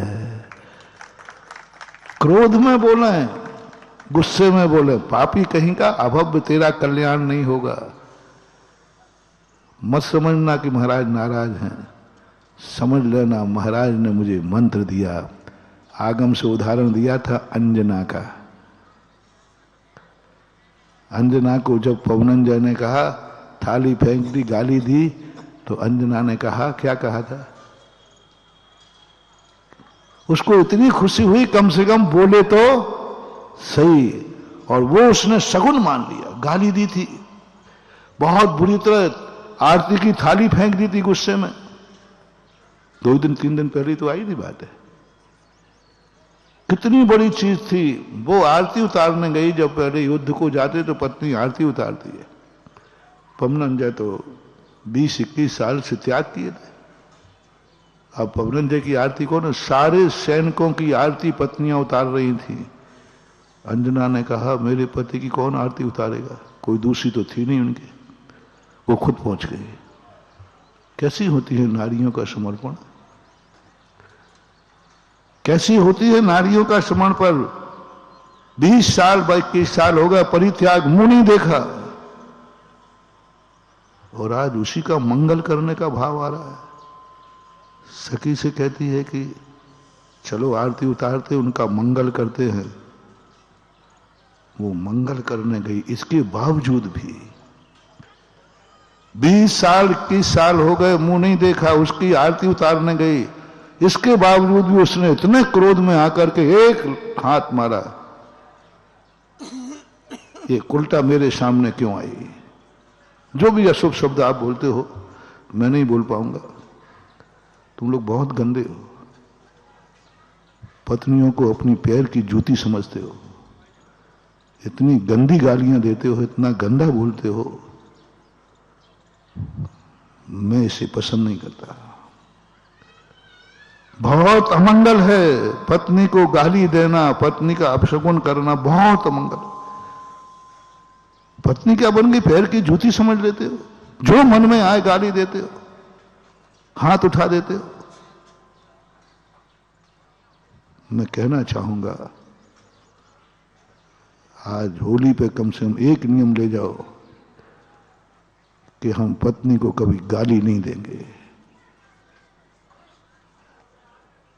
क्रोध में बोले, गुस्से में बोले, पापी कहीं का, अभव्य तेरा कल्याण नहीं होगा। मत समझना कि महाराज नाराज हैं, समझ लेना महाराज ने मुझे मंत्र दिया। आगम से उदाहरण दिया था अंजना का। अंजना को जब पवनंजय ने कहा, थाली फेंक दी, गाली दी, तो अंजना ने कहा, क्या कहा था? उसको इतनी खुशी हुई, कम से कम बोले तो सही, और वो उसने सगुन मान लिया। गाली दी थी, बहुत बुरी तरह आरती की थाली फेंक दी थी गुस्से में। 2 दिन 3 दिन पहले तो आई थी बात है। कितनी बड़ी चीज थी। वो आरती उतारने गई, जब पहले युद्ध को जाते तो पत्नी आरती उतारती है। पवनंजय तो 20-21 साल से त्याग किए थे। अब पवनंजय की आरती को ना, सारे सैनिकों की आरती पत्नियां उतार रही थी। अंजना ने कहा, मेरे पति की कौन आरती उतारेगा? कोई दूसरी तो थी नहीं उनकी। वो खुद पहुंच गई। कैसी होती है नारियों का समर्पण, कैसी होती है नारियों का समर्पण। 20 साल 21 साल हो गया परित्याग, मुंह नहीं देखा, और आज उसी का मंगल करने का भाव आ रहा है। सखी से कहती है कि चलो आरती उतारते, उनका मंगल करते हैं। वो मंगल करने गई, इसके बावजूद भी 20 साल 21 साल हो गए, मुंह नहीं देखा, उसकी आरती उतारने गई। इसके बावजूद भी उसने इतने क्रोध में आकर के एक हाथ मारा, ये उल्टा मेरे सामने क्यों आई? जो भी अशुभ शब्द आप बोलते हो, मैं नहीं बोल पाऊंगा। तुम लोग बहुत गंदे हो, पत्नियों को अपनी पैर की जूती समझते हो, इतनी गंदी गालियां देते हो, इतना गंदा बोलते हो। मैं इसे पसंद नहीं करता। बहुत अमंगल है पत्नी को गाली देना, पत्नी का अपशगुन करना, बहुत अमंगल। पत्नी क्या बन गई? पैर की जूती समझ लेते हो, जो मन में आए गाली देते हो, हाथ उठा देते हो। मैं कहना चाहूंगा, आज होली पे कम से कम एक नियम ले जाओ कि हम पत्नी को कभी गाली नहीं देंगे।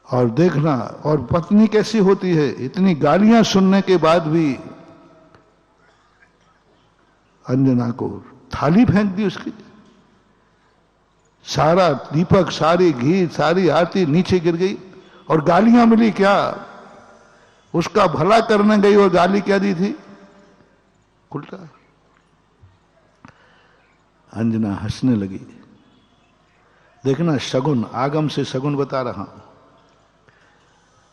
और देखना, और पत्नी कैसी होती है, इतनी गालियां सुनने के बाद भी अंजना को थाली फेंक दी उसकी, सारा दीपक, सारी घी, सारी आरती नीचे गिर गई, और गालियां मिली क्या? उसका भला करने गई और गाली क्या दी थी? उल्टा। अंजना हंसने लगी। देखना, शगुन, आगम से शगुन बता रहा हूं,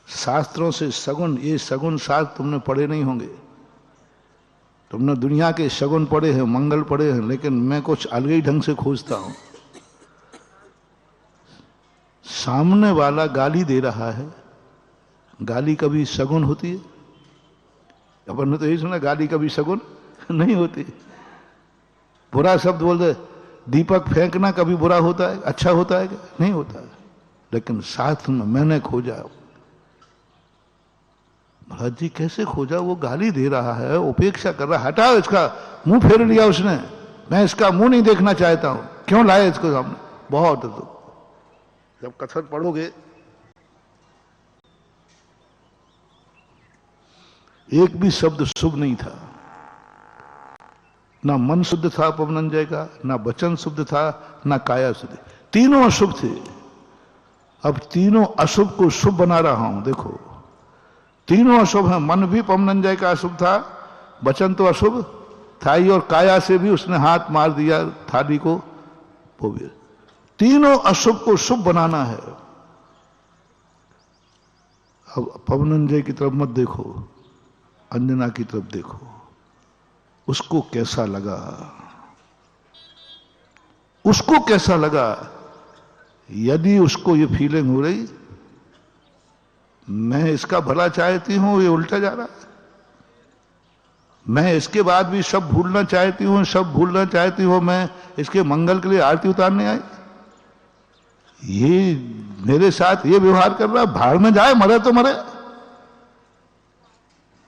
शास्त्रों से शगुन। ये शगुन शास्त्र तुमने पढ़े नहीं होंगे, तुमने दुनिया के शगुन पढ़े हैं, मंगल पढ़े हैं, लेकिन मैं कुछ अलग ही ढंग से खोजता हूं। सामने वाला गाली दे रहा है, गाली कभी शगुन होती है? अपन ने तो यही सुना, गाली कभी शगुन नहीं होती। बुरा शब्द बोल दे, दीपक फेंकना कभी बुरा होता है? अच्छा होता है? नहीं होता है। लेकिन शास्त्र में मैंने खोजा, महाराज जी कैसे खोजा? वो गाली दे रहा है, उपेक्षा कर रहा है, हटाओ इसका। मुंह फेर लिया उसने, मैं इसका मुंह नहीं देखना चाहता हूं, क्यों लाए इसको सामने? बहुत जब कथन पढ़ोगे, एक भी शब्द शुभ नहीं था, ना मन शुद्ध था पवनंजय का, ना वचन शुद्ध था, ना काया शुद्ध, तीनों अशुभ थे। अब तीनों अशुभ को शुभ बना रहा हूं। देखो, तीनों अशुभ हैं। मन भी पवनंजय का अशुभ था, वचन तो अशुभ था ही, और काया से भी उसने हाथ मार दिया थाली को, वो भी। तीनों अशुभ को शुभ बनाना है। अब पवनंजय की तरफ मत देखो, अंजना की तरफ देखो, उसको कैसा लगा, उसको कैसा लगा। यदि उसको ये फीलिंग हो रही मैं इसका भला चाहती हूं, ये उल्टा जा रहा है, मैं इसके बाद भी सब भूलना चाहती हूं, सब भूलना चाहती हूं, मैं इसके मंगल के लिए आरती उतारने आई, ये मेरे साथ ये व्यवहार कर रहा, भाड़ में जाए, मरे तो मरे,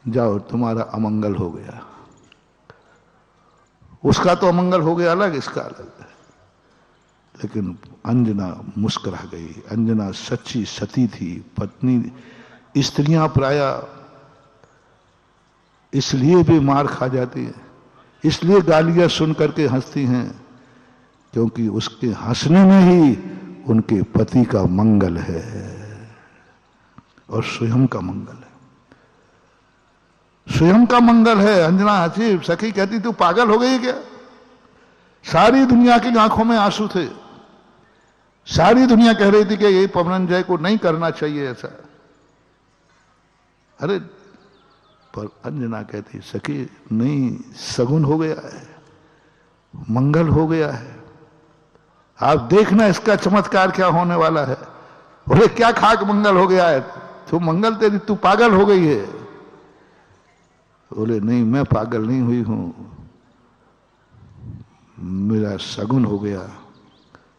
जाओ तुम्हारा अमंगल हो गया। उसका तो अमंगल हो गया अलग, इसका अलग है। लेकिन अंजना मुस्कुरा गई। अंजना सच्ची सती थी, पत्नी। स्त्रियां प्रायः इसलिए भी मार खा जाती हैं, इसलिए गालियां सुन करके हंसती हैं, क्योंकि उसके हंसने में ही उनके पति का मंगल है और स्वयं का मंगल है, स्वयं का मंगल है। अंजना हंसी, सखी कहती तू पागल हो गई क्या? सारी दुनिया की आंखों में आंसू थे, सारी दुनिया कह रही थी कि ये पवनंजय को नहीं करना चाहिए ऐसा। अरे पर अंजना कहती सखी नहीं, सगुन हो गया है, मंगल हो गया है, आप देखना इसका चमत्कार क्या होने वाला है। बोले क्या खाक मंगल हो गया है? तू मंगल तेरी, तू पागल हो गई है। बोले नहीं, मैं पागल नहीं हुई हूं, मेरा सगुन हो गया।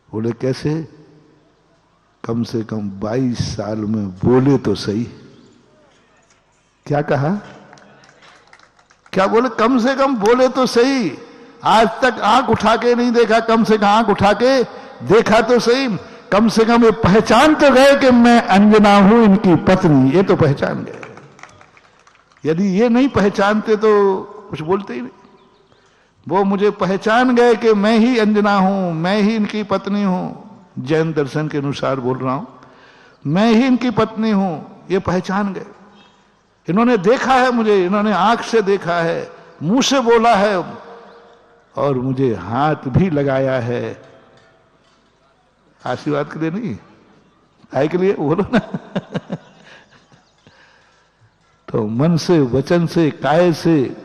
बोले कैसे? कम से कम 22 साल में बोले तो सही। क्या कहा? क्या बोले? कम से कम बोले तो सही। आज तक आंख उठा के नहीं देखा, कम से कम आंख उठा के देखा तो सही। कम से कम ये पहचान तो गए कि मैं अंजना हूं इनकी पत्नी, ये तो पहचान गए। यदि ये नहीं पहचानते तो कुछ बोलते ही नहीं। वो मुझे पहचान गए कि मैं ही अंजना हूं, मैं ही इनकी पत्नी हूं, जैन दर्शन के अनुसार बोल रहा हूं, मैं ही इनकी पत्नी हूं, ये पहचान गए। इन्होंने देखा है मुझे, इन्होंने आंख से देखा है, मुंह से बोला है और मुझे हाथ भी लगाया है। आशीर्वाद के लिए नहीं, आय के लिए बोलो ना। तो मन से, वचन से, काय से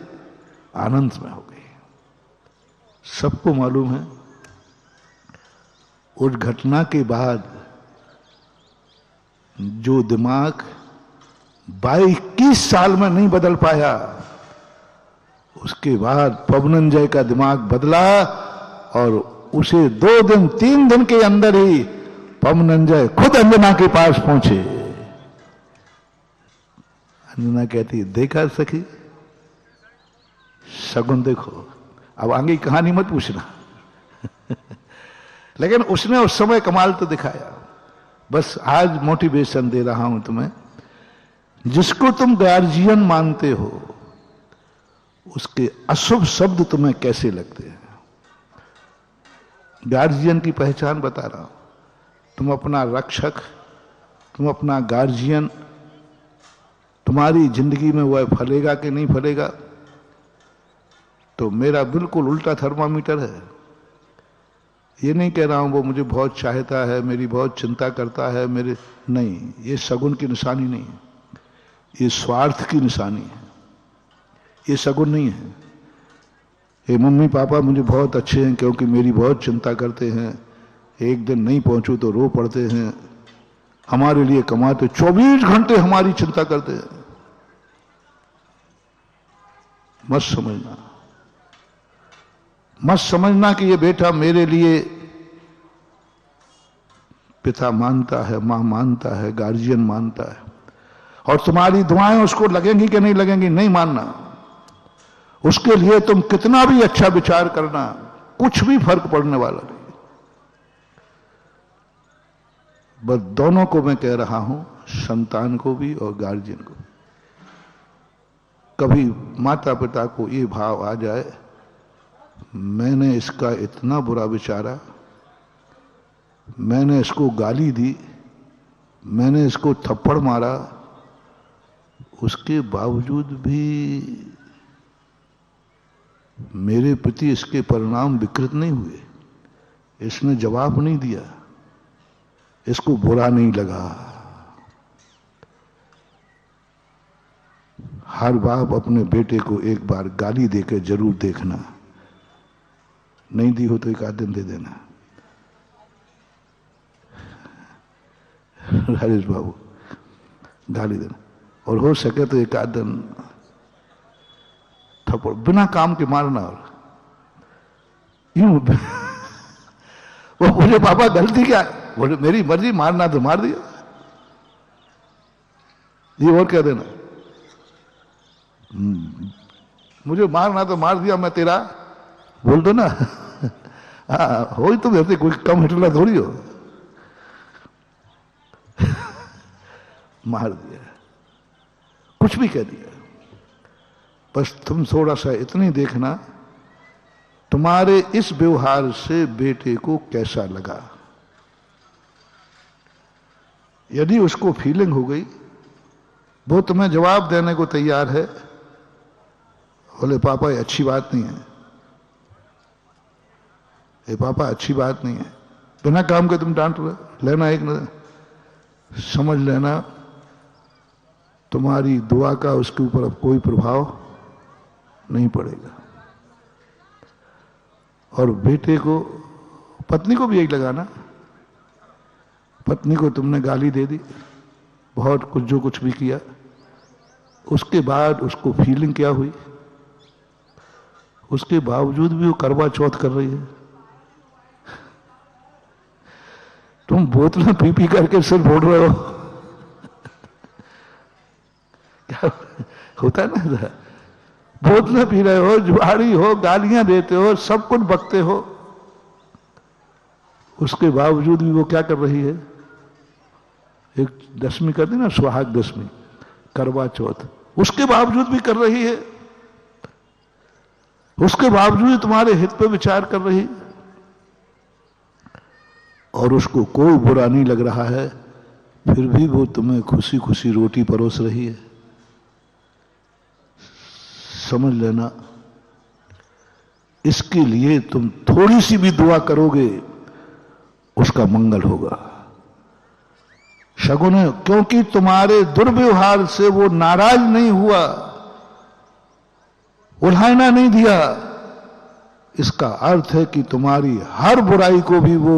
आनंद में हो गई। सबको मालूम है उस घटना के बाद जो दिमाग 22-21 साल में नहीं बदल पाया, उसके बाद पवनंजय का दिमाग बदला और उसे 2 दिन 3 दिन के अंदर ही पवनंजय खुद अंजना के पास पहुंचे। अंजना कहती देखा सखी, शगुन देखो। अब आगे की कहानी मत पूछना। लेकिन उसने उस समय कमाल तो दिखाया। बस आज मोटिवेशन दे रहा हूं तुम्हें। जिसको तुम गार्जियन मानते हो उसके अशुभ शब्द तुम्हें कैसे लगते हैं, गार्जियन की पहचान बता रहा हूं। तुम अपना रक्षक, तुम अपना गार्जियन, तुम्हारी जिंदगी में वह फलेगा कि नहीं फलेगा? तो मेरा बिल्कुल उल्टा थर्मामीटर है। ये नहीं कह रहा हूं वो मुझे बहुत चाहता है, मेरी बहुत चिंता करता है, मेरे नहीं, ये सगुन की निशानी नहीं है, ये स्वार्थ की निशानी है, ये सगुन नहीं है। ये मम्मी पापा मुझे बहुत अच्छे हैं क्योंकि मेरी बहुत चिंता करते हैं, एक दिन नहीं पहुंचूं तो रो पड़ते हैं, हमारे लिए कमाते, 24 घंटे हमारी चिंता करते हैं। मत समझना, मत समझना कि ये बेटा मेरे लिए पिता मानता है, मां मानता है, गार्जियन मानता है। और तुम्हारी दुआएं उसको लगेंगी कि नहीं लगेंगी नहीं मानना। उसके लिए तुम कितना भी अच्छा विचार करना, कुछ भी फर्क पड़ने वाला नहीं। बस दोनों को मैं कह रहा हूं, संतान को भी और गार्जियन को। कभी माता पिता को ये भाव आ जाए, मैंने इसका इतना बुरा विचारा, मैंने इसको गाली दी, मैंने इसको थप्पड़ मारा, उसके बावजूद भी मेरे प्रति इसके परिणाम विकृत नहीं हुए, इसने जवाब नहीं दिया, इसको बुरा नहीं लगा। हर बाप अपने बेटे को एक बार गाली देकर जरूर देखना, नहीं दी हो तो एक आध दिन दे देना। हरीश बाबू गाली देना, और हो सके तो एक आध दिन थप्पड़ बिना काम के मारना। और यूं वो बोले पापा गलती क्या? बोले मेरी मर्जी, मारना तो मार दिया, ये और क्या देना, मुझे मारना तो मार दिया, मैं तेरा बोल दो ना। हाँ हो ही तुम ऐसे कोई कम हिटलर थोड़ी हो। मार दिया, कुछ भी कह दिया। बस तुम थोड़ा सा इतनी देखना, तुम्हारे इस व्यवहार से बेटे को कैसा लगा। यदि उसको फीलिंग हो गई, वो तुम्हें जवाब देने को तैयार है, बोले पापा ये अच्छी बात नहीं है, ये पापा अच्छी बात नहीं है, बिना काम के तुम डांट लेना, एक न समझ लेना तुम्हारी दुआ का उसके ऊपर अब कोई प्रभाव नहीं पड़ेगा। और बेटे को, पत्नी को भी यही लगाना, पत्नी को तुमने गाली दे दी, बहुत कुछ जो कुछ भी किया, उसके बाद उसको फीलिंग क्या हुई, उसके बावजूद भी वो करवा चौथ कर रही है। तुम बोतलें पी पी करके सिर फोड़ रहे हो। क्या होता है ना, बोतलें पी रहे हो, जुआरी हो, गालियां देते हो, सब कुछ बकते हो, उसके बावजूद भी वो क्या कर रही है, एक दशमी कर दी ना, सुहाग दशमी, करवा चौथ, उसके बावजूद भी कर रही है, उसके बावजूद तुम्हारे हित पे विचार कर रही, और उसको कोई बुरा नहीं लग रहा है, फिर भी वो तुम्हें खुशी खुशी रोटी परोस रही है। समझ लेना, इसके लिए तुम थोड़ी सी भी दुआ करोगे, उसका मंगल होगा। शगुन है, क्योंकि तुम्हारे दुर्व्यवहार से वो नाराज नहीं हुआ, उल्हाना नहीं दिया, इसका अर्थ है कि तुम्हारी हर बुराई को भी वो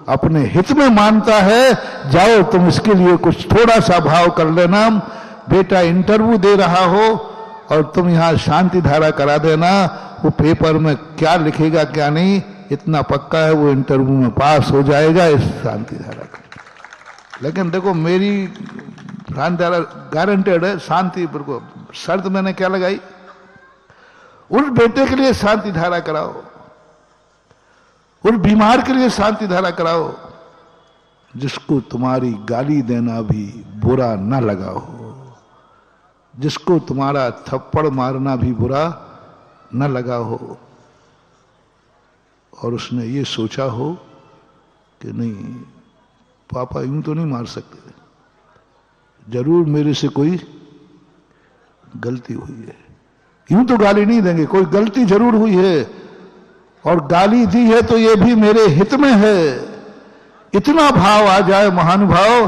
अपने हित में मानता है। जाओ तुम इसके लिए कुछ थोड़ा सा भाव कर लेना। बेटा इंटरव्यू दे रहा हो और तुम यहां शांति धारा करा देना, वो पेपर में क्या लिखेगा क्या नहीं, इतना पक्का है वो इंटरव्यू में पास हो जाएगा इस शांति धारा का। लेकिन देखो मेरी शांति धारा गारंटेड है, शांति को शर्त मैंने क्या लगाई, उस बेटे के लिए शांति धारा कराओ, उस बीमार के लिए शांति धारा कराओ, जिसको तुम्हारी गाली देना भी बुरा न लगा हो, जिसको तुम्हारा थप्पड़ मारना भी बुरा न लगा हो, और उसने ये सोचा हो कि नहीं पापा यूं तो नहीं मार सकते, जरूर मेरे से कोई गलती हुई है, यूं तो गाली नहीं देंगे, कोई गलती जरूर हुई है, और गाली दी है तो ये भी मेरे हित में है। इतना भाव आ जाए महानुभाव,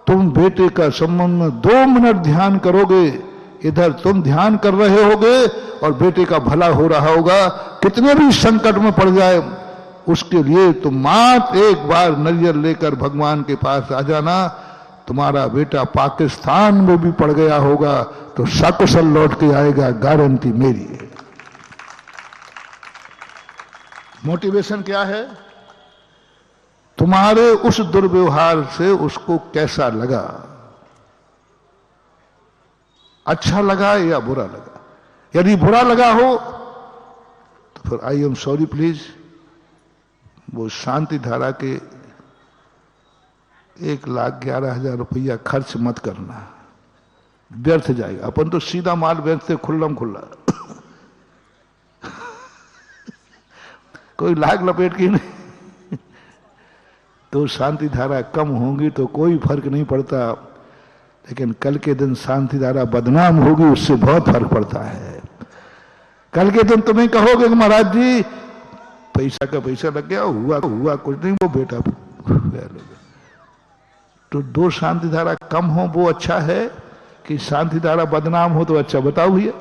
तुम बेटे का संबंध में 2 मिनट ध्यान करोगे, इधर तुम ध्यान कर रहे होगे और बेटे का भला हो रहा होगा। कितने भी संकट में पड़ जाए उसके लिए तुम मात्र एक बार नजर लेकर भगवान के पास आ जाना। तुम्हारा बेटा पाकिस्तान में भी पड़ गया होगा तो सकुशल लौट के आएगा, गारंटी मेरी है। मोटिवेशन क्या है, तुम्हारे उस दुर्व्यवहार से उसको कैसा लगा। अच्छा लगा या बुरा लगा। यदि बुरा लगा हो तो फिर आई एम सॉरी प्लीज, वो शांति धारा के 1,11,000 रुपया खर्च मत करना, व्यर्थ जाएगा। अपन तो सीधा माल बेचते खुल्लम खुल्ला कोई लाग लपेट की नहीं तो शांति धारा कम होगी तो कोई फर्क नहीं पड़ता, लेकिन कल के दिन शांति धारा बदनाम होगी, उससे बहुत फर्क पड़ता है। कल के दिन तुम्हें कहोगे कि महाराज जी पैसा का पैसा लग गया, हुआ कुछ नहीं, वो बेटा तो दो शांति धारा कम हो वो अच्छा है कि शांति धारा बदनाम हो तो अच्छा? बताओ भैया।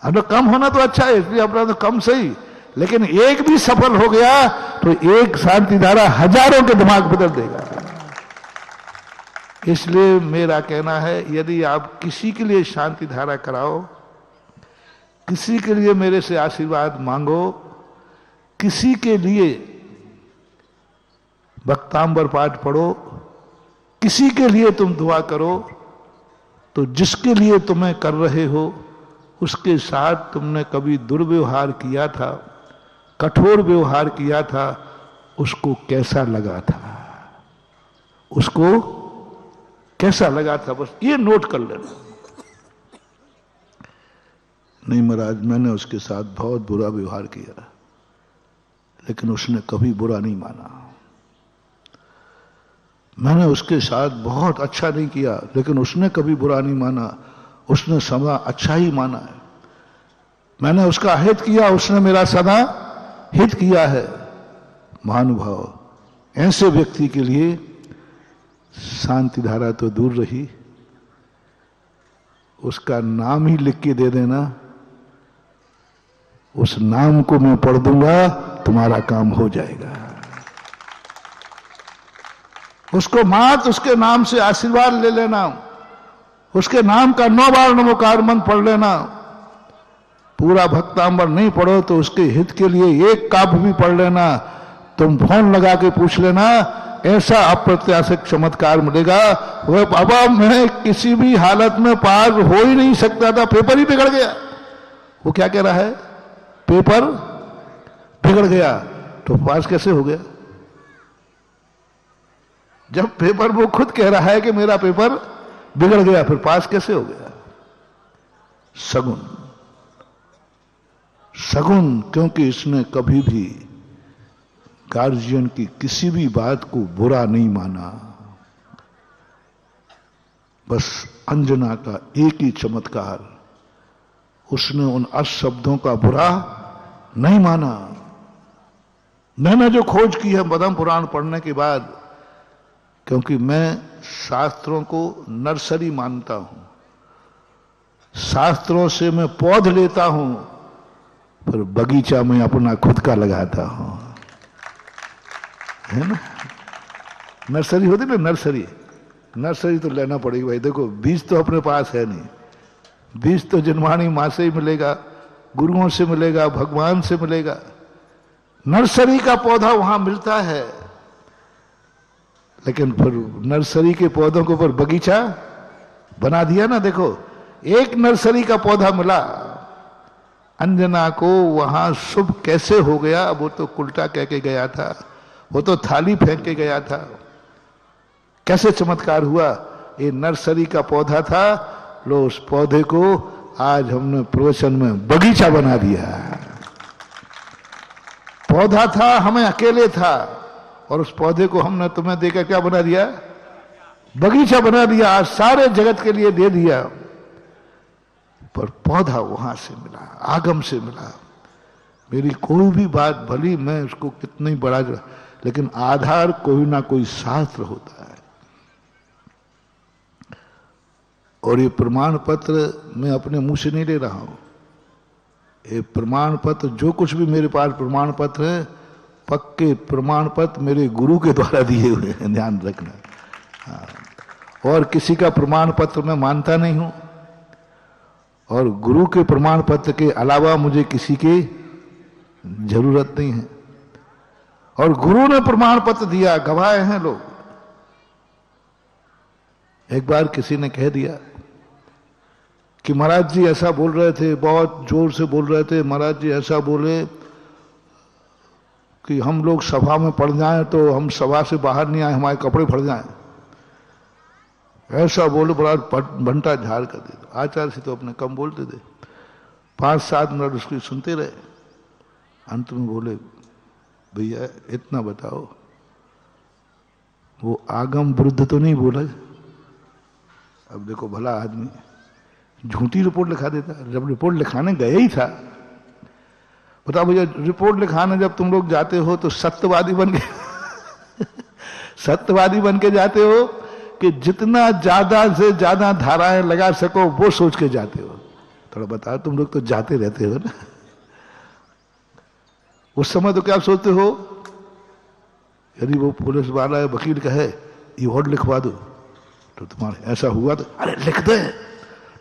अब तो कम होना तो अच्छा है, इसलिए अपना तो कम सही, लेकिन एक भी सफल हो गया तो एक शांति धारा हजारों के दिमाग बदल देगा। इसलिए मेरा कहना है, यदि आप किसी के लिए शांति धारा कराओ, किसी के लिए मेरे से आशीर्वाद मांगो, किसी के लिए भक्तांबर पाठ पढ़ो, किसी के लिए तुम दुआ करो, तो जिसके लिए तुम्हें कर रहे हो उसके साथ तुमने कभी दुर्व्यवहार किया था, कठोर व्यवहार किया था, उसको कैसा लगा था, उसको कैसा लगा था, बस ये नोट कर लेना। नहीं महाराज मैंने उसके साथ बहुत बुरा व्यवहार किया, लेकिन उसने कभी बुरा नहीं माना। मैंने उसके साथ बहुत अच्छा नहीं किया, लेकिन उसने कभी बुरा नहीं माना, उसने सदा अच्छा ही माना है। मैंने उसका हित किया, उसने मेरा सदा हित किया है। महानुभाव, ऐसे व्यक्ति के लिए शांति धारा तो दूर रही, उसका नाम ही लिख के दे देना, उस नाम को मैं पढ़ दूंगा, तुम्हारा काम हो जाएगा। उसको मात उसके नाम से आशीर्वाद ले लेना, उसके नाम का 9 बार नमोकार मंत्र पढ़ लेना। पूरा भक्तांबर नहीं पढ़ो तो उसके हित के लिए एक काव्य भी पढ़ लेना। तुम फोन लगा के पूछ लेना, ऐसा अप्रत्याशित चमत्कार मिलेगा। वो बाबा मैं किसी भी हालत में पार हो ही नहीं सकता था, पेपर ही बिगड़ गया। वो क्या कह रहा है? पेपर बिगड़ गया, तो पास कैसे हो गया? जब पेपर वो खुद कह रहा है कि मेरा पेपर बिगड़ गया, फिर पास कैसे हो गया? सगुन, सगुन, क्योंकि इसने कभी भी गार्जियन की किसी भी बात को बुरा नहीं माना। बस अंजना का एक ही चमत्कार, उसने उन शब्दों का बुरा नहीं माना। मैंने जो खोज की है पद्म पुराण पढ़ने के बाद, क्योंकि मैं शास्त्रों को नर्सरी मानता हूं, शास्त्रों से मैं पौध लेता हूं, फिर बगीचा में अपना खुद का लगाता हूं, है ना? नर्सरी होती ना, नर्सरी, नर्सरी तो लेना पड़ेगी भाई। देखो बीज तो अपने पास है नहीं, बीज तो जन्मानी मां से ही मिलेगा, गुरुओं से मिलेगा, भगवान से मिलेगा। नर्सरी का पौधा वहां मिलता है, लेकिन फिर नर्सरी के पौधों के ऊपर बगीचा बना दिया ना। देखो एक नर्सरी का पौधा मिला, अंजना को वहां शुभ कैसे हो गया? वो तो उल्टा कह के गया था, वो तो थाली फेंक के गया था। कैसे चमत्कार हुआ? ये नर्सरी का पौधा था, लो उस पौधे को आज हमने प्रवचन में बगीचा बना दिया। पौधा था, हमें अकेले था, और उस पौधे को हमने तुम्हें देकर क्या बना दिया? बगीचा बना दिया। आज सारे जगत के लिए दे दिया, पर पौधा वहां से मिला, आगम से मिला। मेरी कोई भी बात भली मैं उसको कितनी बड़ा, लेकिन आधार कोई ना कोई शास्त्र होता है। और ये प्रमाण पत्र मैं अपने मुंह से नहीं ले रहा हूं। ये प्रमाण पत्र, जो कुछ भी मेरे पास प्रमाण पत्र है, पक्के प्रमाण पत्र मेरे गुरु के द्वारा दिए हुए हैं, ध्यान रखना। हाँ। और किसी का प्रमाण पत्र मैं मानता नहीं हूं, और गुरु के प्रमाण पत्र के अलावा मुझे किसी की जरूरत नहीं है। और गुरु ने प्रमाण पत्र दिया, गवाह हैं लोग। एक बार किसी ने कह दिया कि महाराज जी ऐसा बोल रहे थे, बहुत जोर से बोल रहे थे, महाराज जी ऐसा बोले कि हम लोग सभा में पड़ जाएं तो हम सभा से बाहर नहीं आए, हमारे कपड़े फट जाएं। ऐसा बोले, बड़ा भंटा झाड़ कर दे। आचार्य से तो अपने कम बोलते थे, 5-7 मिनट उसकी सुनते रहे। अंत में बोले, भैया इतना बताओ, वो आगम विरुद्ध तो नहीं बोला? अब देखो भला आदमी झूठी रिपोर्ट लिखा देता। जब रिपोर्ट लिखाने गए ही था, बताओ भैया, रिपोर्ट लिखाने जब तुम लोग जाते हो तो सत्यवादी बन के सत्यवादी बन के जाते हो कि जितना ज्यादा से ज्यादा धाराएं लगा सको वो सोच के जाते हो? थोड़ा बताओ, तुम लोग तो जाते रहते हो ना। उस समय तो क्या सोचते हो, यदि वो पुलिस वाला है, वकील का है, ये और लिखवा दो तो तुम्हारे ऐसा हुआ तो अरे लिख दे,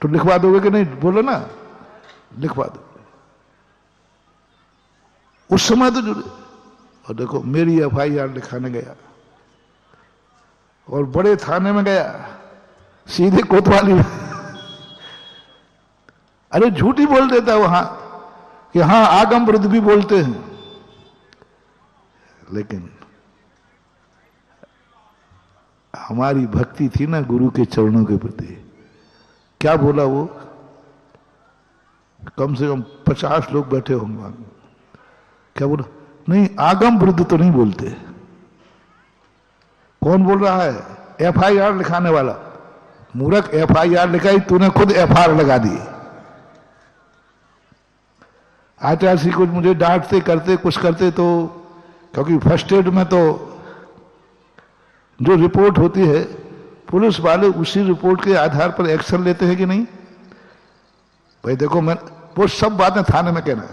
तो लिखवा दोगे कि नहीं? बोलो ना, लिखवा दो। उस समय तो जुड़े। और देखो, मेरी FIR लिखाने गया और बड़े थाने में गया, सीधे कोतवाली में। अरे झूठी बोल देता वहां कि हाँ आगम विरुद्ध भी बोलते हैं, लेकिन हमारी भक्ति थी ना गुरु के चरणों के प्रति। क्या बोला वो? कम से कम 50 लोग बैठे होंगे। क्या बोला? नहीं, आगम विरुद्ध तो नहीं बोलते। कौन बोल रहा है? FIR लिखाने वाला। मूर्ख, FIR लिखाई तूने, खुद FR लगा दी। आचार्य श्री कुछ मुझे डांटते करते कुछ करते तो, क्योंकि फर्स्ट एड में तो जो रिपोर्ट होती है पुलिस वाले उसी रिपोर्ट के आधार पर एक्शन लेते हैं कि नहीं? भाई देखो, मैं वो सब बातें थाने में कहना,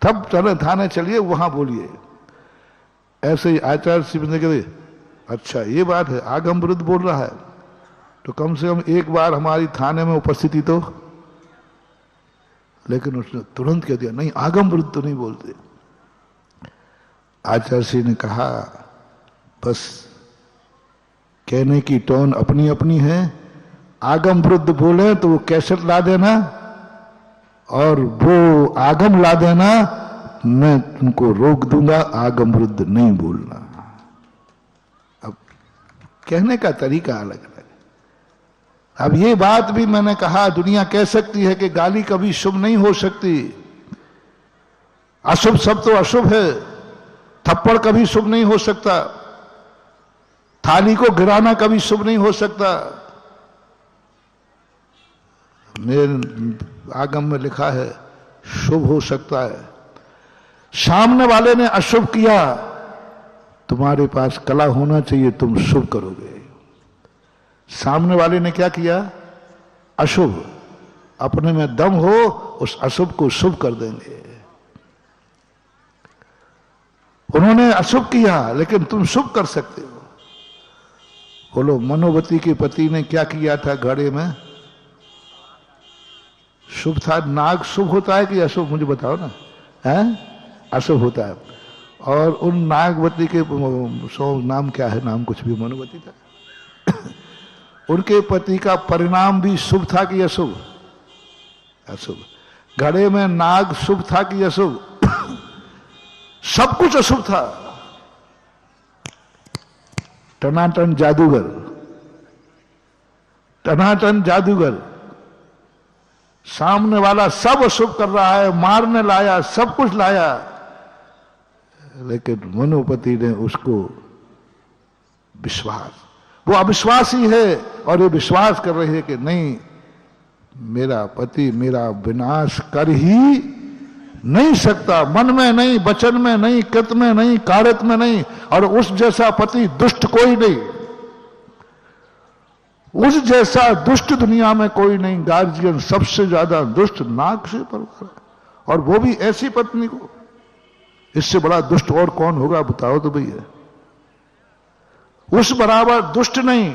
तब चले थाने, चलिए वहां बोलिए। ऐसे ही आचार्य शिव ने कहे, अच्छा ये बात है, आगम विरुद्ध बोल रहा है तो कम से कम एक बार हमारी थाने में उपस्थिति तो। लेकिन उसने तुरंत कह दिया, नहीं आगम विरुद्ध तो नहीं बोलते। आचार्य श्री ने कहा, बस कहने की टोन अपनी अपनी है, आगम विरुद्ध बोले तो वो कैसेट ला देना और वो आगम ला देना, मैं तुमको रोक दूंगा, आगम विरुद्ध नहीं बोलना। अब कहने का तरीका अलग अलग। अब ये बात भी मैंने कहा, दुनिया कह सकती है कि गाली कभी शुभ नहीं हो सकती, अशुभ सब तो अशुभ है, थप्पड़ कभी शुभ नहीं हो सकता, थाली को गिराना कभी शुभ नहीं हो सकता। मेरे आगम में लिखा है शुभ हो सकता है। सामने वाले ने अशुभ किया, तुम्हारे पास कला होना चाहिए, तुम शुभ करोगे। सामने वाले ने क्या किया? अशुभ। अपने में दम हो, उस अशुभ को शुभ कर देंगे। उन्होंने अशुभ किया, लेकिन तुम शुभ कर सकते हो। बोलो, मनोवती के पति ने क्या किया था घड़े में? शुभ था। नाग शुभ होता है कि अशुभ? मुझे बताओ ना। है अशुभ होता है। और उन नागवती के नाम क्या है? नाम कुछ भी, मनोवती था। उनके पति का परिणाम भी शुभ था कि अशुभ? अशुभ। घड़े में नाग शुभ था कि अशुभ? सब कुछ अशुभ था। टनाटन जादूगर, टनाटन जादूगर। सामने वाला सब अशुभ कर रहा है, मारने लाया, सब कुछ लाया, लेकिन मनोपति ने उसको विश्वास, वो अविश्वासी है और ये विश्वास कर रही है कि नहीं, मेरा पति मेरा विनाश कर ही नहीं सकता, मन में नहीं, वचन में नहीं, कृत में नहीं, कार्यत में नहीं। और उस जैसा पति दुष्ट कोई नहीं, उस जैसा दुष्ट दुनिया में कोई नहीं। गार्जियन सबसे ज्यादा दुष्ट नाग से परिवार, और वो भी ऐसी पत्नी को। इससे बड़ा दुष्ट और कौन होगा बताओ तो भैया। उस बराबर दुष्ट नहीं,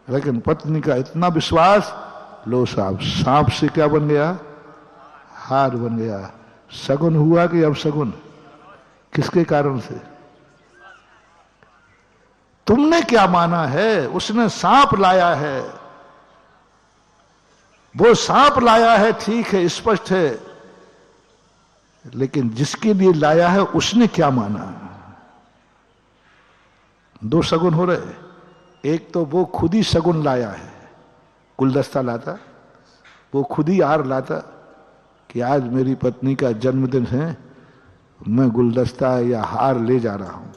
लेकिन पत्नी का इतना विश्वास। लो साहब, सांप से क्या बन गया? हार बन गया। सगुन हुआ कि अब सगुन? किसके कारण से? तुमने क्या माना है? उसने सांप लाया है, वो सांप लाया है, ठीक है, स्पष्ट है, लेकिन जिसके लिए लाया है उसने क्या माना? दो शगुन हो रहे। एक तो वो खुद ही शगुन लाया है, गुलदस्ता लाता, वो खुद ही हार लाता कि आज मेरी पत्नी का जन्मदिन है, मैं गुलदस्ता या हार ले जा रहा हूं,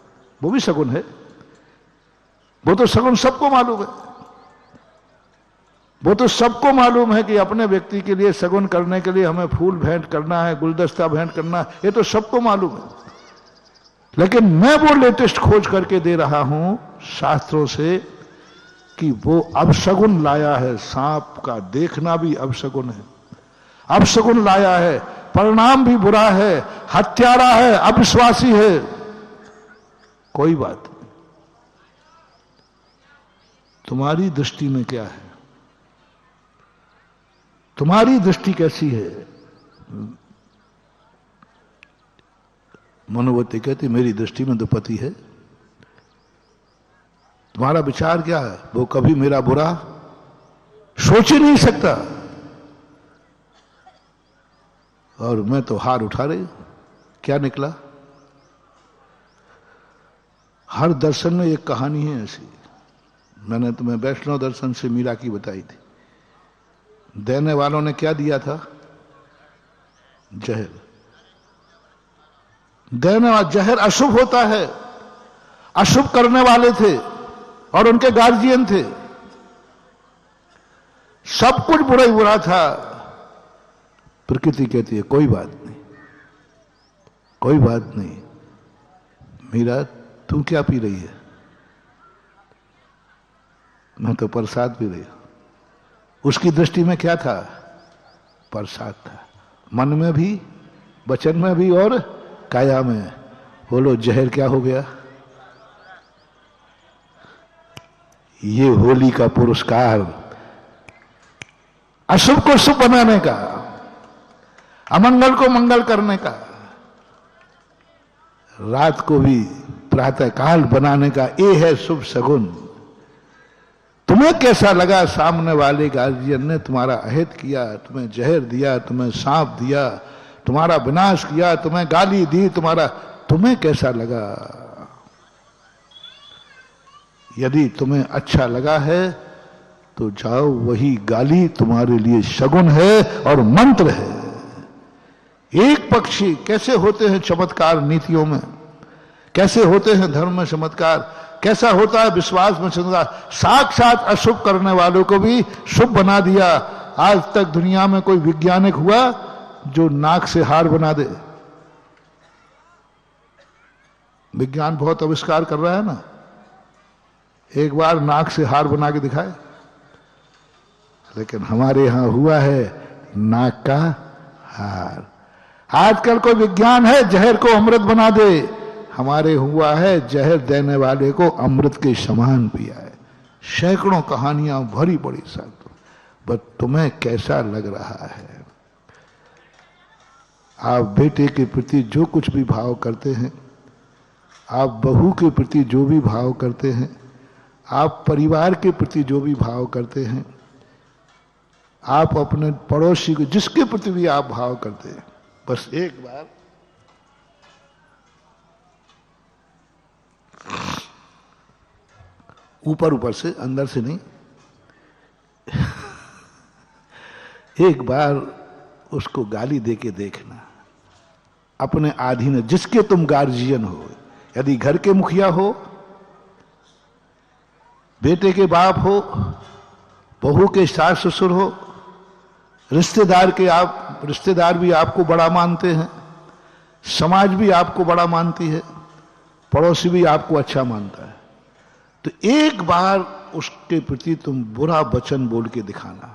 वो भी शगुन है। वो तो शगुन सबको मालूम है, वो तो सबको मालूम है कि अपने व्यक्ति के लिए शगुन करने के लिए हमें फूल भेंट करना है, गुलदस्ता भेंट करना है, ये तो सबको मालूम है। लेकिन मैं वो लेटेस्ट खोज करके दे रहा हूं शास्त्रों से कि वो अपशगुन लाया है। सांप का देखना भी अपशगुन है, अपशगुन लाया है, परिणाम भी बुरा है, हत्यारा है, अविश्वासी है। कोई बात नहीं, तुम्हारी दृष्टि में क्या है? तुम्हारी दृष्टि कैसी है? मनोवती कहती मेरी दृष्टि में तो पति है। तुम्हारा विचार क्या है? वो कभी मेरा बुरा सोच ही नहीं सकता, और मैं तो हार उठा रही। क्या निकला? हर दर्शन में एक कहानी है ऐसी। मैंने तुम्हें वैष्णव दर्शन से मीरा की बताई थी। देने वालों ने क्या दिया था? जहर। देने वाला जहर अशुभ होता है, अशुभ करने वाले थे और उनके गार्जियन थे। सब कुछ बुरा ही बुरा था। प्रकृति कहती है कोई बात नहीं, कोई बात नहीं, मीरा तू क्या पी रही है? मैं तो प्रसाद पी रही हूं। उसकी दृष्टि में क्या था? प्रसाद था, मन में भी, वचन में भी और काया में। बोलो जहर क्या हो गया? ये होली का पुरस्कार अशुभ को शुभ बनाने का, अमंगल को मंगल करने का, रात को भी प्रातः काल बनाने का, ये है शुभ शगुन। तुम्हें कैसा लगा? सामने वाले गार्जियन ने तुम्हारा अहित किया, तुम्हें जहर दिया, तुम्हें सांप दिया, तुम्हारा विनाश किया, तुम्हें गाली दी, तुम्हें कैसा लगा? यदि तुम्हें अच्छा लगा है तो जाओ, वही गाली तुम्हारे लिए शगुन है और मंत्र है। एक पक्षी कैसे होते हैं चमत्कार नीतियों में, कैसे होते हैं धर्म में चमत्कार, कैसा होता है विश्वास में चमत्कार। साक्षात अशुभ करने वालों को भी शुभ बना दिया। आज तक दुनिया में कोई वैज्ञानिक हुआ जो नाक से हार बना दे? विज्ञान बहुत आविष्कार कर रहा है ना, एक बार नाक से हार बना के दिखाए। लेकिन हमारे यहां हुआ है नाक का हार। आजकल कोई विज्ञान है जहर को अमृत बना दे? हमारे हुआ है जहर देने वाले को अमृत के समान पिया है। सैकड़ों कहानियां भरी पड़ी साथ। बस तुम्हें कैसा लग रहा है? आप बेटे के प्रति जो कुछ भी भाव करते हैं, आप बहू के प्रति जो भी भाव करते हैं, आप परिवार के प्रति जो भी भाव करते हैं, आप अपने पड़ोसी को जिसके प्रति भी आप भाव करते हैं, बस एक बार ऊपर ऊपर से, अंदर से नहीं, एक बार उसको गाली देके देखना। अपने अधीन जिसके तुम गार्जियन हो, यदि घर के मुखिया हो, बेटे के बाप हो, बहू के सास ससुर हो, रिश्तेदार भी आपको बड़ा मानते हैं, समाज भी आपको बड़ा मानती है, पड़ोसी भी आपको अच्छा मानता है, तो एक बार उसके प्रति तुम बुरा वचन बोल के दिखाना।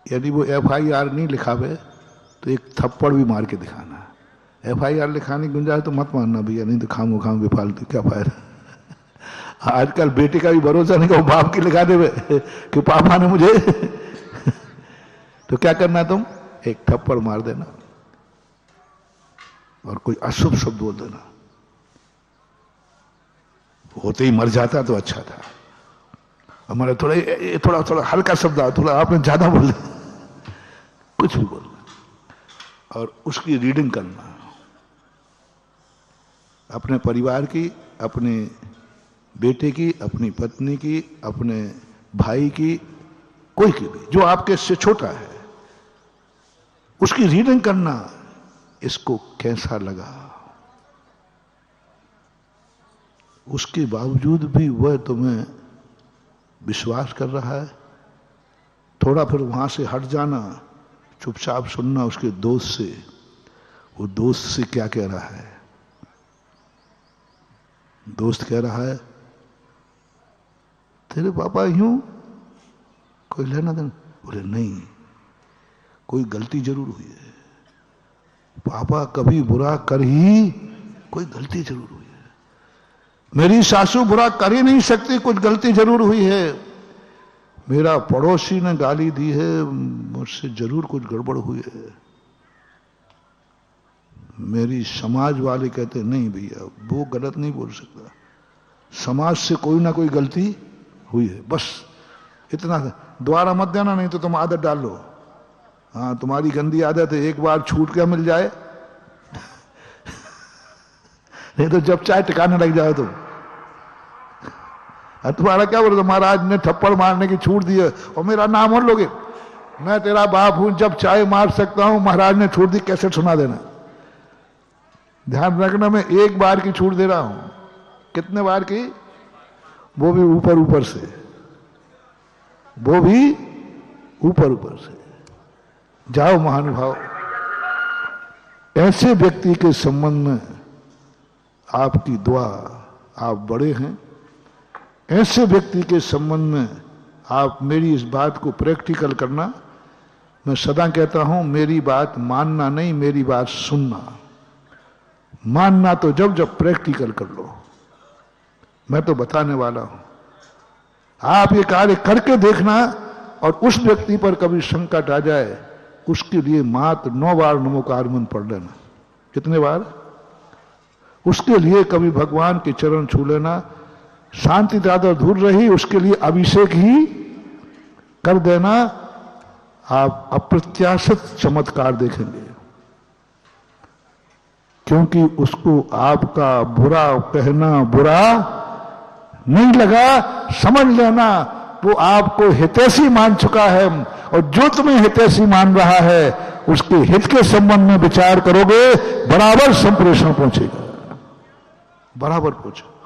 यदि वो FIR नहीं लिखावे तो एक थप्पड़ भी मार के दिखाना। FIR लिखाने की गुंजाइश तो मत मानना भैया, नहीं तो खामो खाम बेफालतू क्या फायदा। आजकल बेटे का भी भरोसा नहीं कि बाप की लिखा देवे कि पापा ने मुझे तो क्या करना, तुम एक थप्पड़ मार देना और कोई अशुभ शब्द बोल देना। होते ही मर जाता तो अच्छा था। हमारा थोड़ा थोड़ा हल्का शब्द, थोड़ा आपने ज्यादा बोला, कुछ भी बोलना और उसकी रीडिंग करना, अपने परिवार की, अपने बेटे की, अपनी पत्नी की, अपने भाई की, कोई की भी जो आपके से छोटा है, उसकी रीडिंग करना, इसको कैसा लगा। उसके बावजूद भी वह तुम्हें विश्वास कर रहा है, थोड़ा फिर वहां से हट जाना, चुपचाप सुनना उसके दोस्त से, वो दोस्त से क्या कह रहा है। दोस्त कह रहा है तेरे पापा यूं, कोई लेना देना, बोले नहीं, कोई गलती जरूर हुई है, पापा कभी बुरा कर ही, कोई गलती जरूर हुई है, मेरी सासू बुरा कर ही नहीं सकती, कुछ गलती जरूर हुई है, मेरा पड़ोसी ने गाली दी है, मुझसे जरूर कुछ गड़बड़ हुई है। मेरी समाज वाले कहते नहीं भैया वो गलत नहीं बोल सकता, समाज से कोई ना कोई गलती हुई है, बस इतना। दोबारा मत देना, नहीं तो तुम आदत डाल लो। हाँ तुम्हारी गंदी आदत है, एक बार छूट क्या मिल जाए नहीं तो जब चाहे टिकाने लग जाओ तुम। तुम्हारा क्या बोलो, महाराज ने थप्पड़ मारने की छूट दी है और मेरा नाम और लोगे, मैं तेरा बाप हूं, जब चाहे मार सकता हूं, महाराज ने छूट दी, कैसे सुना देना। ध्यान रखना, मैं एक बार की छूट दे रहा हूं, कितने बार की, वो भी ऊपर ऊपर से, वो भी ऊपर ऊपर से। जाओ महानुभाव, ऐसे व्यक्ति के संबंध में आपकी दुआ, आप बड़े हैं, ऐसे व्यक्ति के संबंध में आप मेरी इस बात को प्रैक्टिकल करना। मैं सदा कहता हूं मेरी बात मानना नहीं, मेरी बात सुनना। मानना तो जब जब प्रैक्टिकल कर लो, मैं तो बताने वाला हूं, आप ये कार्य करके देखना। और उस व्यक्ति पर कभी संकट आ जाए, उसके लिए मात्र 9 बार नमोकार मंत्र पढ़ लेना। कितने बार? उसके लिए कभी भगवान के चरण छू लेना, शांति दादर दूर रही, उसके लिए अभिषेक ही कर देना। आप अप्रत्याशित चमत्कार देखेंगे, क्योंकि उसको आपका बुरा कहना बुरा नहीं लगा। समझ लेना वो आपको हितैषी मान चुका है, और जो तुम्हें हितैषी मान रहा है उसके हित के संबंध में विचार करोगे, बराबर संप्रेषण पहुंचेगा, बराबर पहुंचेगा।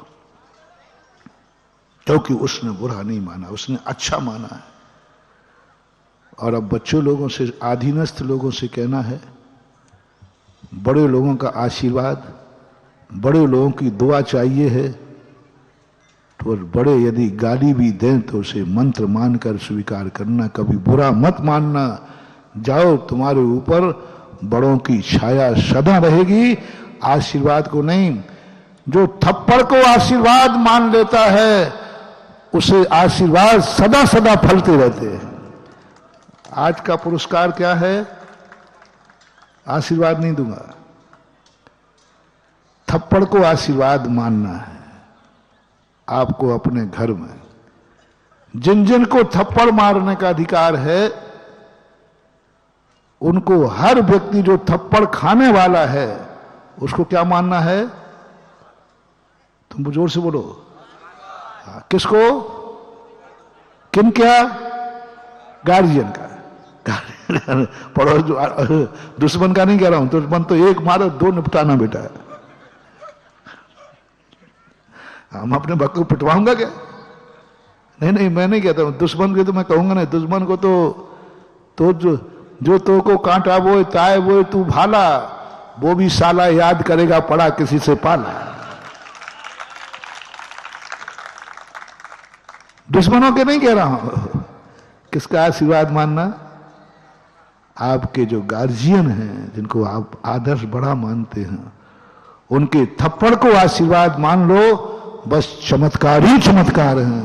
क्योंकि उसने बुरा नहीं माना, उसने अच्छा माना है। और अब बच्चों लोगों से, आधीनस्थ लोगों से कहना है, बड़े लोगों का आशीर्वाद, बड़े लोगों की दुआ चाहिए है, तो बड़े यदि गाली भी दें तो उसे मंत्र मानकर स्वीकार करना, कभी बुरा मत मानना। जाओ, तुम्हारे ऊपर बड़ों की छाया सदा रहेगी, आशीर्वाद को नहीं। जो थप्पड़ को आशीर्वाद मान लेता है उसे आशीर्वाद सदा सदा फलते रहते हैं। आज का पुरस्कार क्या है? आशीर्वाद नहीं दूंगा, थप्पड़ को आशीर्वाद मानना है। आपको अपने घर में जिन जिन को थप्पड़ मारने का अधिकार है, उनको, हर व्यक्ति जो थप्पड़ खाने वाला है उसको क्या मानना है? तुम जोर से बोलो। किसको? किन? क्या? गार्जियन का। पड़ोस, दुश्मन का नहीं कह रहा हूं, दुश्मन तो एक मारो, 2 निपटाना बेटा है। हम अपने भक्त को पिटवाऊंगा क्या? नहीं नहीं, मैं नहीं कहता हूं दुश्मन के, तो मैं कहूंगा नहीं, दुश्मन को तो जो तो को कांटा वो ताए वो तू भाला, वो भी साला याद करेगा पड़ा किसी से पाला। दुश्मनों के नहीं कह रहा हूं। किसका आशीर्वाद मानना? आपके जो गार्जियन हैं, जिनको आप आदर्श बड़ा मानते हैं, उनके थप्पड़ को आशीर्वाद मान लो, बस चमत्कार ही चमत्कार हैं,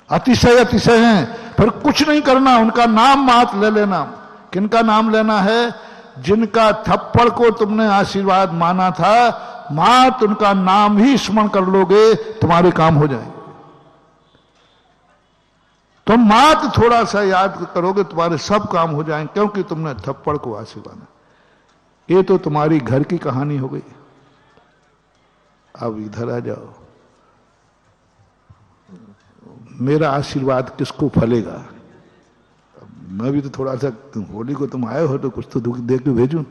अतिशय अतिशय हैं। फिर कुछ नहीं करना, उनका नाम मात्र ले लेना। किनका नाम लेना है? जिनका थप्पड़ को तुमने आशीर्वाद माना था, मात उनका नाम ही स्मरण कर लोगे, तुम्हारे काम हो जाएंगे। तुम मात थोड़ा सा याद करोगे, तुम्हारे सब काम हो जाएंगे, क्योंकि तुमने थप्पड़ को आंसू बांधा। ये तो तुम्हारी घर की कहानी हो गई। अब इधर आ जाओ, मेरा आशीर्वाद किसको फलेगा? मैं भी तो थोड़ा सा, होली को तुम आए हो तो कुछ तो दे के भेजूं।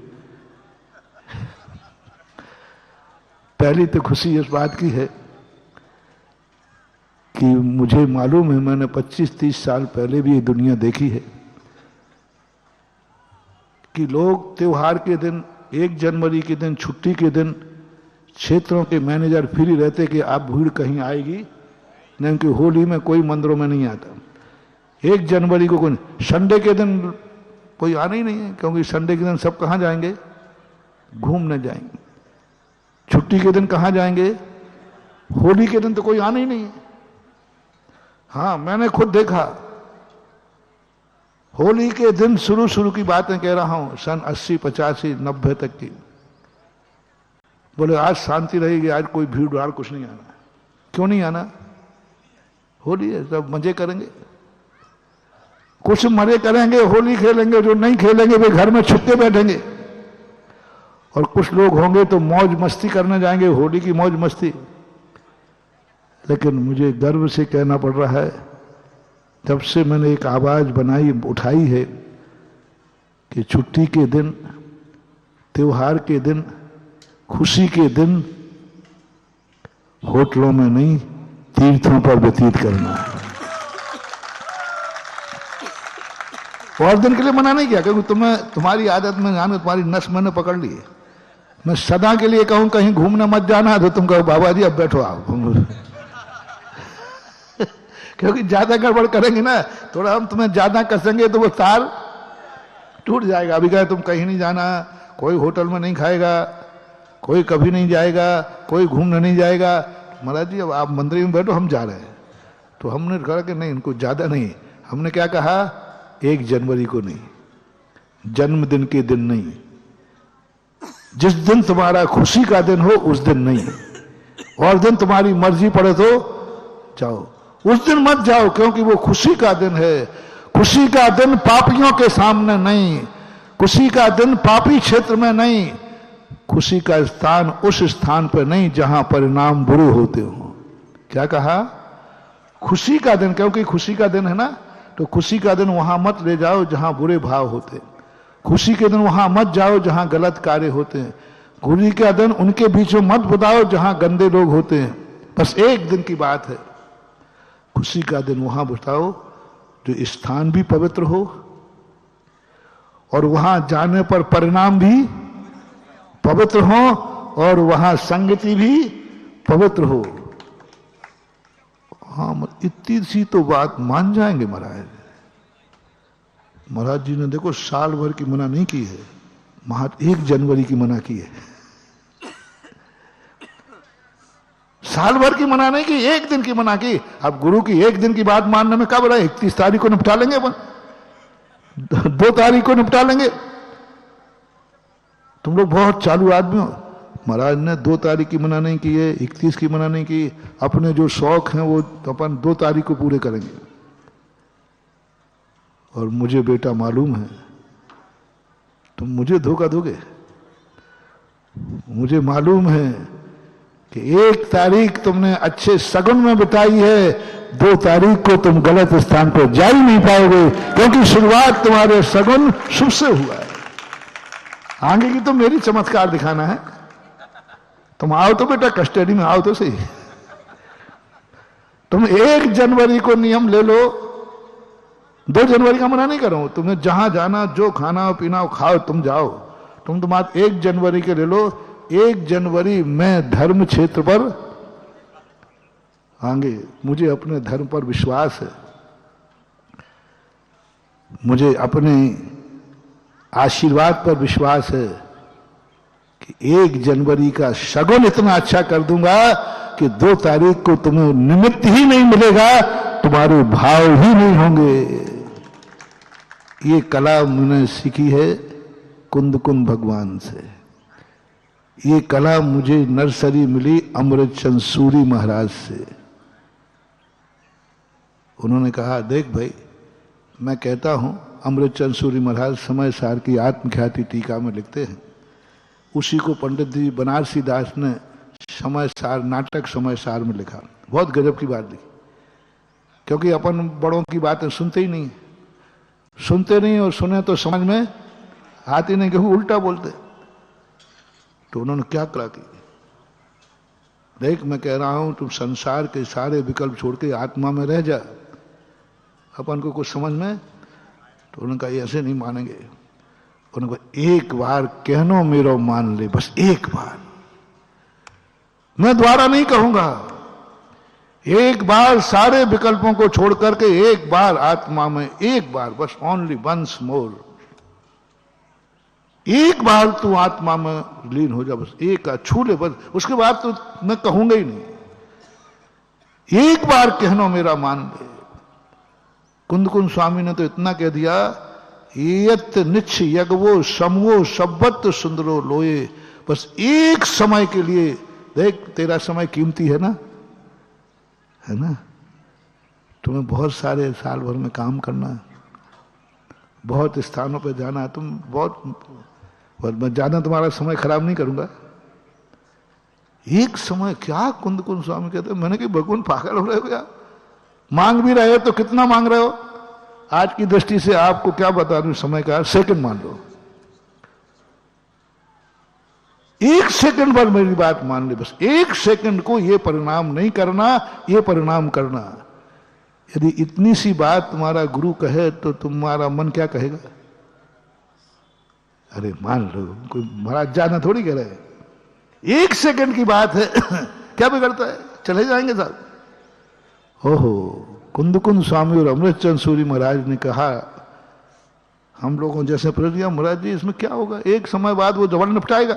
पहली तो खुशी इस बात की है कि मुझे मालूम है, मैंने 25-30 साल पहले भी ये दुनिया देखी है कि लोग त्योहार के दिन, 1 जनवरी के दिन, छुट्टी के दिन क्षेत्रों के मैनेजर फ्री रहते कि आप भीड़ कहीं आएगी नहीं, कि होली में कोई मंदिरों में नहीं आता। 1 जनवरी को कोई, संडे के दिन कोई आना ही नहीं है, क्योंकि संडे के दिन सब कहाँ जाएंगे? घूमने जाएंगे। छुट्टी के दिन कहाँ जाएंगे? होली के दिन तो कोई आना ही नहीं है। हाँ, मैंने खुद देखा, होली के दिन शुरू की बातें कह रहा हूं, सन 80, 85, 90 तक की, बोले आज शांति रहेगी, आज कोई भीड़ भाड़ कुछ नहीं आना। क्यों नहीं आना? होली है, सब मजे करेंगे। कुछ मजे करेंगे, होली खेलेंगे, जो नहीं खेलेंगे वे घर में छुपके बैठेंगे। और कुछ लोग होंगे तो मौज मस्ती करने जाएंगे, होली की मौज मस्ती। लेकिन मुझे गर्व से कहना पड़ रहा है, जब से मैंने एक आवाज उठाई है कि छुट्टी के दिन, त्योहार के दिन, खुशी के दिन होटलों में नहीं, तीर्थों पर व्यतीत करना है। और दिन के लिए मना नहीं किया, क्योंकि तुम्हारी आदत में जाने, तुम्हारी नस मैंने पकड़ ली है। मैं सदा के लिए कहूं कहीं घूमने मत जाना, तो तुम कहो बाबा जी अब बैठो आप। क्योंकि ज्यादा गड़बड़ करेंगे ना, थोड़ा हम तुम्हें ज्यादा कसेंगे तो वो तार टूट जाएगा। अभी कहे तुम कहीं नहीं जाना, कोई होटल में नहीं खाएगा, कोई कभी नहीं जाएगा, कोई घूमने नहीं जाएगा। महाराज जी अब आप मंदिर में बैठो, हम जा रहे हैं। तो हमने कहा कि नहीं, इनको ज्यादा नहीं। हमने क्या कहा? 1 जनवरी को नहीं, जन्मदिन के दिन नहीं, जिस दिन तुम्हारा खुशी का दिन हो उस दिन नहीं, और दिन तुम्हारी मर्जी पड़े तो जाओ, उस दिन मत जाओ, क्योंकि वो खुशी का दिन है। खुशी का दिन पापियों के सामने नहीं, खुशी का दिन पापी क्षेत्र में नहीं, खुशी का स्थान उस स्थान पर नहीं जहां परिणाम बुरे होते हो। क्या कहा? खुशी का दिन, क्योंकि खुशी का दिन है ना, तो खुशी का दिन वहां मत ले जाओ जहां बुरे भाव होते, खुशी के दिन वहां मत जाओ जहां गलत कार्य होते हैं, खुशी का दिन उनके बीच में मत बताओ जहां गंदे लोग होते हैं। बस 1 दिन की बात है, खुशी का दिन वहां बताओ जो स्थान भी पवित्र हो और वहां जाने पर परिणाम भी पवित्र हो और वहां संगति भी पवित्र हो। हाँ, इतनी सी तो बात मान जाएंगे महाराज। महाराज जी ने देखो साल भर की मना नहीं की है, 1 जनवरी की मना की है। साल भर की मना नहीं की, 1 दिन की मना की। अब गुरु की 1 दिन की बात मानने में कब रहे? 31 तारीख को निपटा लेंगे अपन, 2 तारीख को निपटा लेंगे। तुम लोग बहुत चालू आदमी हो। महाराज ने 2 तारीख की मना नहीं की है, 31 की मना नहीं की। अपने जो शौक हैं वो अपन 2 तारीख को पूरे करेंगे। और मुझे बेटा मालूम है तुम मुझे धोखा दोगे। मुझे मालूम है कि 1 तारीख तुमने अच्छे सगुन में बिताई है, 2 तारीख को तुम गलत स्थान पर जा ही नहीं पाओगे, क्योंकि शुरुआत तुम्हारे सगुन शुभ से हुआ है। आगे की तो मेरी चमत्कार दिखाना है। तुम आओ तो बेटा, कस्टडी में आओ तो सही। तुम 1 जनवरी को नियम ले लो, 2 जनवरी का मना नहीं करो। तुम्हें जहां जाना, जो खाना पीना खाओ, तुम जाओ। तुम तो बात 1 जनवरी के ले लो। 1 जनवरी में धर्म क्षेत्र पर आगे, मुझे अपने धर्म पर विश्वास है, मुझे अपने आशीर्वाद पर विश्वास है कि 1 जनवरी का शगुन इतना अच्छा कर दूंगा कि 2 तारीख को तुम्हें निमित्त ही नहीं मिलेगा, तुम्हारे भाव ही नहीं होंगे। ये कला मैंने सीखी है कुंद कुंद भगवान से। ये कला मुझे नर्सरी मिली अमृतचंद सूरी महाराज से। उन्होंने कहा, देख भाई, मैं कहता हूं, अमृतचंद सूरी महाराज समय सार की आत्मख्याति टीका में लिखते हैं, उसी को पंडित जी बनारसी दास ने समय सार, नाटक समय सार में लिखा। बहुत गजब की बात लिखी, क्योंकि अपन बड़ों की बातें सुनते ही नहीं, और सुने तो समझ में आती नहीं, क्योंकि उल्टा बोलते। तो उन्होंने क्या करा की, देख मैं कह रहा हूं तुम संसार के सारे विकल्प छोड़ के आत्मा में रह जा, अपन को कुछ समझ में। तो उन्होंने कहा, ऐसे नहीं मानेंगे। उन्होंने कहा, एक बार कहनो मेरो मान ले, बस एक बार, मैं दोबारा नहीं कहूंगा। एक बार सारे विकल्पों को छोड़ करके एक बार आत्मा में, एक बार, बस ओनली वंस मोर, एक बार तू आत्मा में लीन हो जा, बस एक छू ले, बस उसके बाद तो मैं कहूंगा ही नहीं। एक बार कहनो मेरा मान ले। कुंदकुंद स्वामी ने तो इतना कह दिया, यत निच्छ यज्ञवो समवो सब्बत सुंदरो लोये, बस एक समय के लिए देख, तेरा समय कीमती है ना, है ना। तुम्हें बहुत सारे साल भर में काम करना है, बहुत स्थानों पे जाना है, तुम मैं ज्यादा तुम्हारा समय खराब नहीं करूंगा। एक समय क्या कुंदकुंद स्वामी कहते, मैंने कि भगवान पागल हो रहे हो क्या, मांग भी रहे हो तो कितना मांग रहे हो। आज की दृष्टि से आपको क्या बता दूं, समय का सेकंड मान लो, एक सेकंड पर मेरी बात मान ले, बस एक सेकंड को ये परिणाम नहीं करना, ये परिणाम करना। यदि इतनी सी बात तुम्हारा गुरु कहे तो तुम्हारा मन क्या कहेगा। अरे मान लो, कोई महाराज जाना थोड़ी कह रहे हैं, एक सेकंड की बात है क्या बिगड़ता है, चले जाएंगे साहब। ओहो, कुंदकुंद स्वामी और अमृतचंद सूरी महाराज ने कहा, हम लोगों जैसे प्रज्ञा, महाराज जी इसमें क्या होगा, एक समय बाद वो डबल निपटाएगा,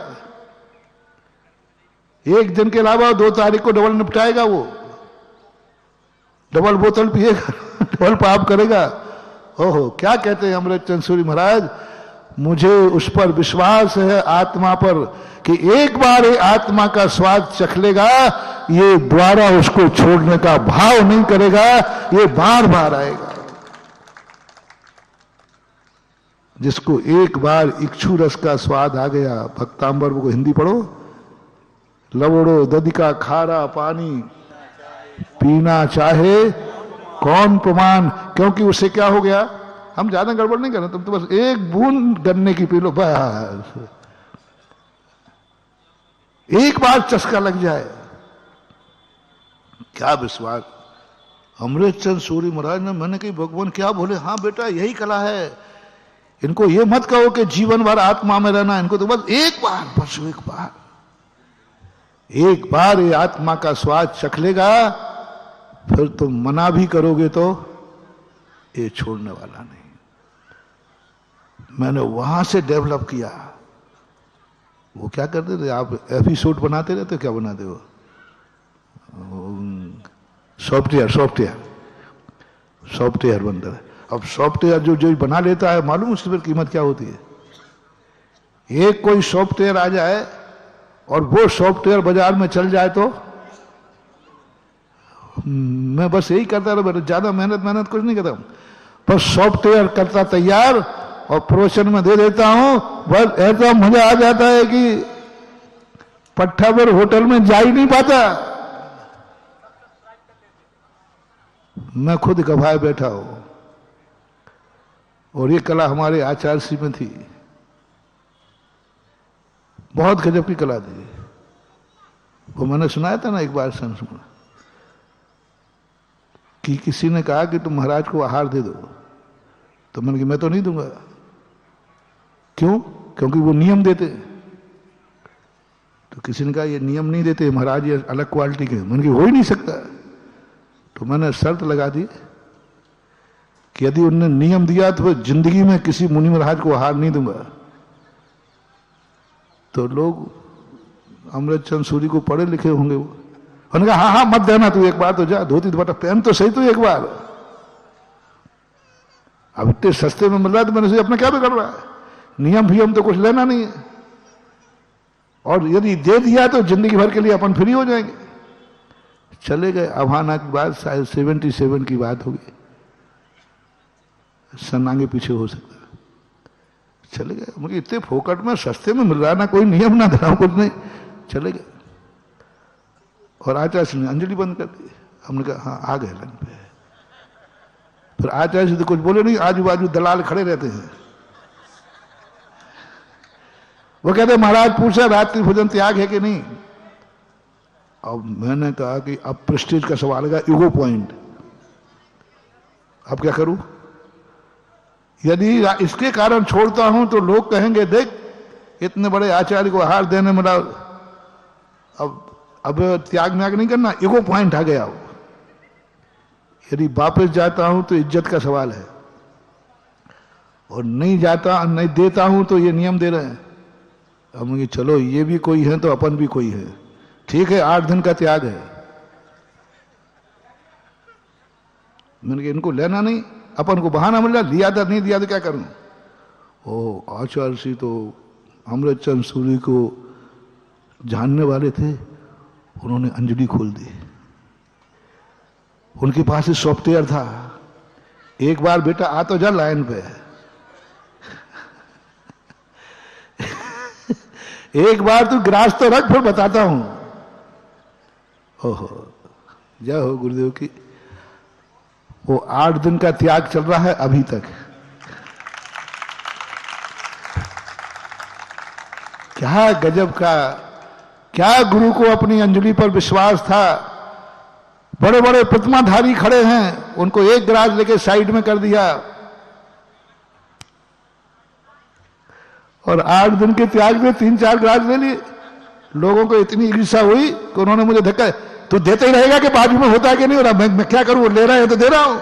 एक दिन के अलावा 2 तारीख को डबल निपटाएगा, वो डबल बोतल पिएगा, डबल पाप करेगा। ओहो, क्या कहते हैं अमृतचंद सूरी महाराज, मुझे उस पर विश्वास है, आत्मा पर, कि एक बार ये आत्मा का स्वाद चख लेगा, ये द्वारा उसको छोड़ने का भाव नहीं करेगा, ये बार बार आएगा। जिसको एक बार इच्छू रस का स्वाद आ गया, भक्तांबर को हिंदी पढ़ो, लवड़ो दधिका खारा पानी पीना चाहे कौन प्रमाण, क्योंकि उससे क्या हो गया, हम ज्यादा गड़बड़ नहीं कर रहे, तुम तो बस एक बूंद गन्ने की पी लो, बस एक बार चस्का लग जाए। क्या विश्वास। अमृतचंद सूरी महाराज ने, मैंने कही भगवान क्या बोले, हाँ बेटा यही कला है, इनको ये मत कहो कि जीवन भर आत्मा में रहना, इनको तो बस एक बार, बस एक बार ये आत्मा का स्वाद चख लेगा, फिर तुम मना भी करोगे तो ये छोड़ने वाला नहीं। मैंने वहां से डेवलप किया। वो क्या करते थे, आप एपिसोड बनाते रहते हो, क्या बनाते हो, सॉफ्टवेयर बनता है। अब सॉफ्टवेयर जो बना लेता है, मालूम उसकी फिर कीमत क्या होती है। एक कोई सॉफ्टवेयर आ जाए और वो सॉफ्टवेयर बाजार में चल जाए तो मैं बस यही करता रहा, ज्यादा मेहनत कुछ नहीं करता हूं, बस सॉफ्टवेयर करता तैयार और प्रोशन में दे देता हूं, बस ऐसा मजा आ जाता है कि पट्टा पर होटल में जा ही नहीं पाता। मैं खुद गवाए बैठा हूं। और ये कला हमारे आचार्य श्री में थी, बहुत गजब की कला थी। वो मैंने सुनाया था ना एक बार संस्मरण, कि किसी ने कहा कि तुम महाराज को आहार दे दो, तो मैंने कहा मैं तो नहीं दूंगा। क्यों? क्योंकि वो नियम देते। तो किसी ने कहा ये नियम नहीं देते महाराज, ये अलग क्वालिटी के। मैंने कहा हो ही नहीं सकता। तो मैंने शर्त लगा दी कि यदि उनने नियम दिया तो जिंदगी में किसी मुनि महाराज को आहार नहीं दूंगा। तो लोग अमृतचंद सूरी को पढ़े लिखे होंगे, वो उन्होंने कहा हाँ हाँ मत देना, तू एक बार तो जा, धोती दुपट्टा पहन तो सही, तू एक बार। अब इतने सस्ते में मिल रहा है तो मैंने सोचा अपना क्या बिगड़ रहा है, नियम भी हम तो कुछ लेना नहीं है। और यदि दे दिया तो जिंदगी भर के लिए अपन फ्री हो जाएंगे। चले गए। अभाना की बात शायद 77 की बात होगी, सन आगे पीछे हो सकता है। चले गए। मुझे इतने फोकट में सस्ते में मिल रहा, ना कोई नियम ना धर्म कुछ नहीं। चले गए और आचार्य ने अंजलि बंद कर दी। हमने कहा हाँ आ गए लाइन पे। फिर आचार्य से तो कुछ बोले नहीं, आजू बाजू दलाल खड़े रहते हैं। वो कहते महाराज पूछा रात्रि भोजन त्याग है कि नहीं। अब मैंने कहा कि अब प्रेस्टीज का सवाल है, ईगो पॉइंट, अब क्या करूं। यदि इसके कारण छोड़ता हूं तो लोग कहेंगे देख इतने बड़े आचार्य को आहार देने में अब त्याग म्याग नहीं करना, ईगो पॉइंट आ गया। यदि वापस जाता हूं तो इज्जत का सवाल है, और नहीं जाता नहीं देता हूं तो ये नियम दे रहे हैं। अब मुझे चलो ये भी कोई है तो अपन भी कोई है, ठीक है 8 दिन का त्याग है। मैंने कहा इनको लेना नहीं, अपन को बहाना मिल रहा, लिया था नहीं दिया तो क्या करूं। ओ आचार्य जी तो अमृतचंद सूरी को जानने वाले थे, उन्होंने अंजलि खोल दी। उनके पास सॉफ्टवेयर था, एक बार बेटा आ तो जा लाइन पे एक बार तू ग्रास तो रख फिर बताता हूं। ओहो जय हो गुरुदेव की। वो 8 दिन का त्याग चल रहा है अभी तक। क्या गजब का, क्या गुरु को अपनी अंजलि पर विश्वास था। बड़े बड़े प्रतिमाधारी खड़े हैं, उनको एक गिलास लेके साइड में कर दिया, और 8 दिन के त्याग में 3-4 गिलास ले लिए। लोगों को इतनी ईर्ष्या हुई कि उन्होंने मुझे धक्का, तू देते ही रहेगा कि बाजू में होता है कि नहीं हो रहा, मैं क्या करूं, वो ले रहा है तो दे रहा हूं।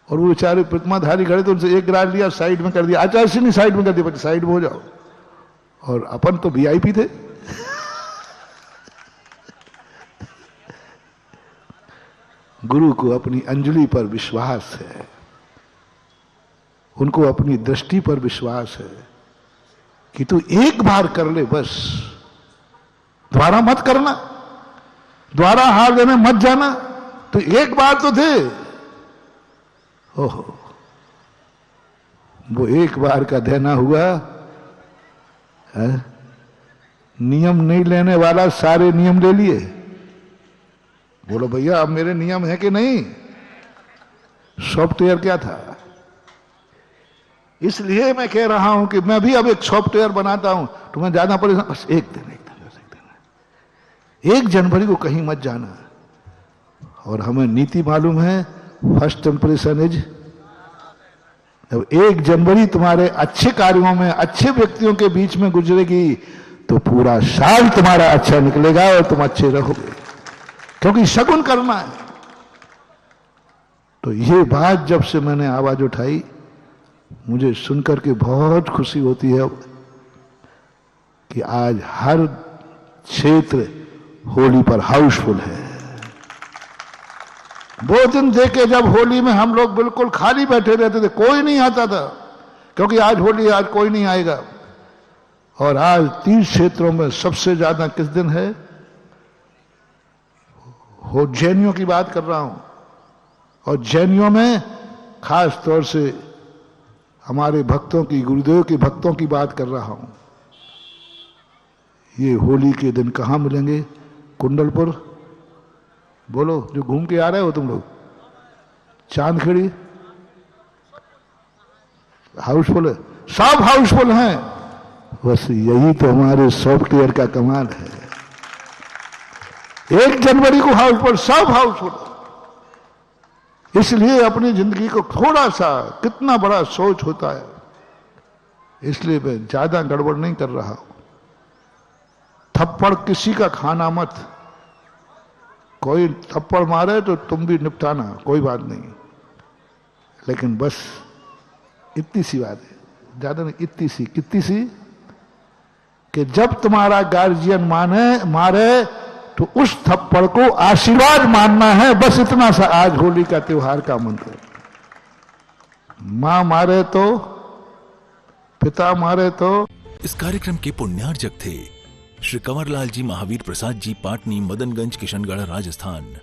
और वो बेचारे प्रतिमाधारी खड़े तो उनसे एक गिलास लिया, साइड में कर दिया। आचार्य से नहीं साइड में कर दिया, साइड में हो जाओ। और अपन तो वीआईपी थे। गुरु को अपनी अंजलि पर विश्वास है, उनको अपनी दृष्टि पर विश्वास है कि तू एक बार कर ले बस, दोबारा मत करना, दोबारा हार देने मत जाना, तो एक बार तो दे। ओहो वो एक बार का देना हुआ है? नियम नहीं लेने वाला सारे नियम ले लिए। बोलो भैया अब मेरे नियम है कि नहीं। सॉफ्टवेयर क्या था। इसलिए मैं कह रहा हूं कि मैं भी अब एक सॉफ्टवेयर बनाता हूं, तुम्हें ज्यादा परेशान, बस एक दिन 1 जनवरी को कहीं मत जाना। और हमें नीति मालूम है, फर्स्ट इंप्रेशन इज। जब 1 जनवरी तुम्हारे अच्छे कार्यों में अच्छे व्यक्तियों के बीच में गुजरेगी तो पूरा साल तुम्हारा अच्छा निकलेगा और तुम अच्छे रहोगे, क्योंकि शगुन करना है। तो ये बात जब से मैंने आवाज उठाई, मुझे सुनकर के बहुत खुशी होती है कि आज हर क्षेत्र होली पर हाउसफुल है। वो दिन देखे जब होली में हम लोग बिल्कुल खाली बैठे रहते थे, कोई नहीं आता था, क्योंकि आज होली, आज कोई नहीं आएगा। और आज 30 क्षेत्रों में सबसे ज्यादा किस दिन है, हो जैनियों की बात कर रहा हूं, और जैनियों में खास तौर से हमारे भक्तों की, गुरुदेव के भक्तों की बात कर रहा हूं। ये होली के दिन कहां मिलेंगे, कुंडलपुर, बोलो जो घूम के आ रहे हो तुम लोग, चांदखेड़ी हाउसफुल है, सब हाउसफुल हैं। बस यही तो हमारे सॉफ्टवेयर का कमाल है। 1 जनवरी को हाउसफुल, सब हाउसफुल। इसलिए अपनी जिंदगी को थोड़ा सा, कितना बड़ा सोच होता है, इसलिए मैं ज्यादा गड़बड़ नहीं कर रहा हूं। थप्पड़ किसी का खाना मत, कोई थप्पड़ मारे तो तुम भी निपटाना, कोई बात नहीं, लेकिन बस इतनी सी बात है, ज्यादा नहीं, इतनी सी, कितनी सी, कि जब तुम्हारा गार्जियन मारे तो उस थप्पड़ को आशीर्वाद मानना है, बस इतना सा आज होली का त्योहार का मंत्र। मां मारे तो, पिता मारे तो इस कार्यक्रम के पुण्यार्जक थे श्री कंवरलाल जी महावीर प्रसाद जी, पाटनी, मदनगंज, किशनगढ़, राजस्थान।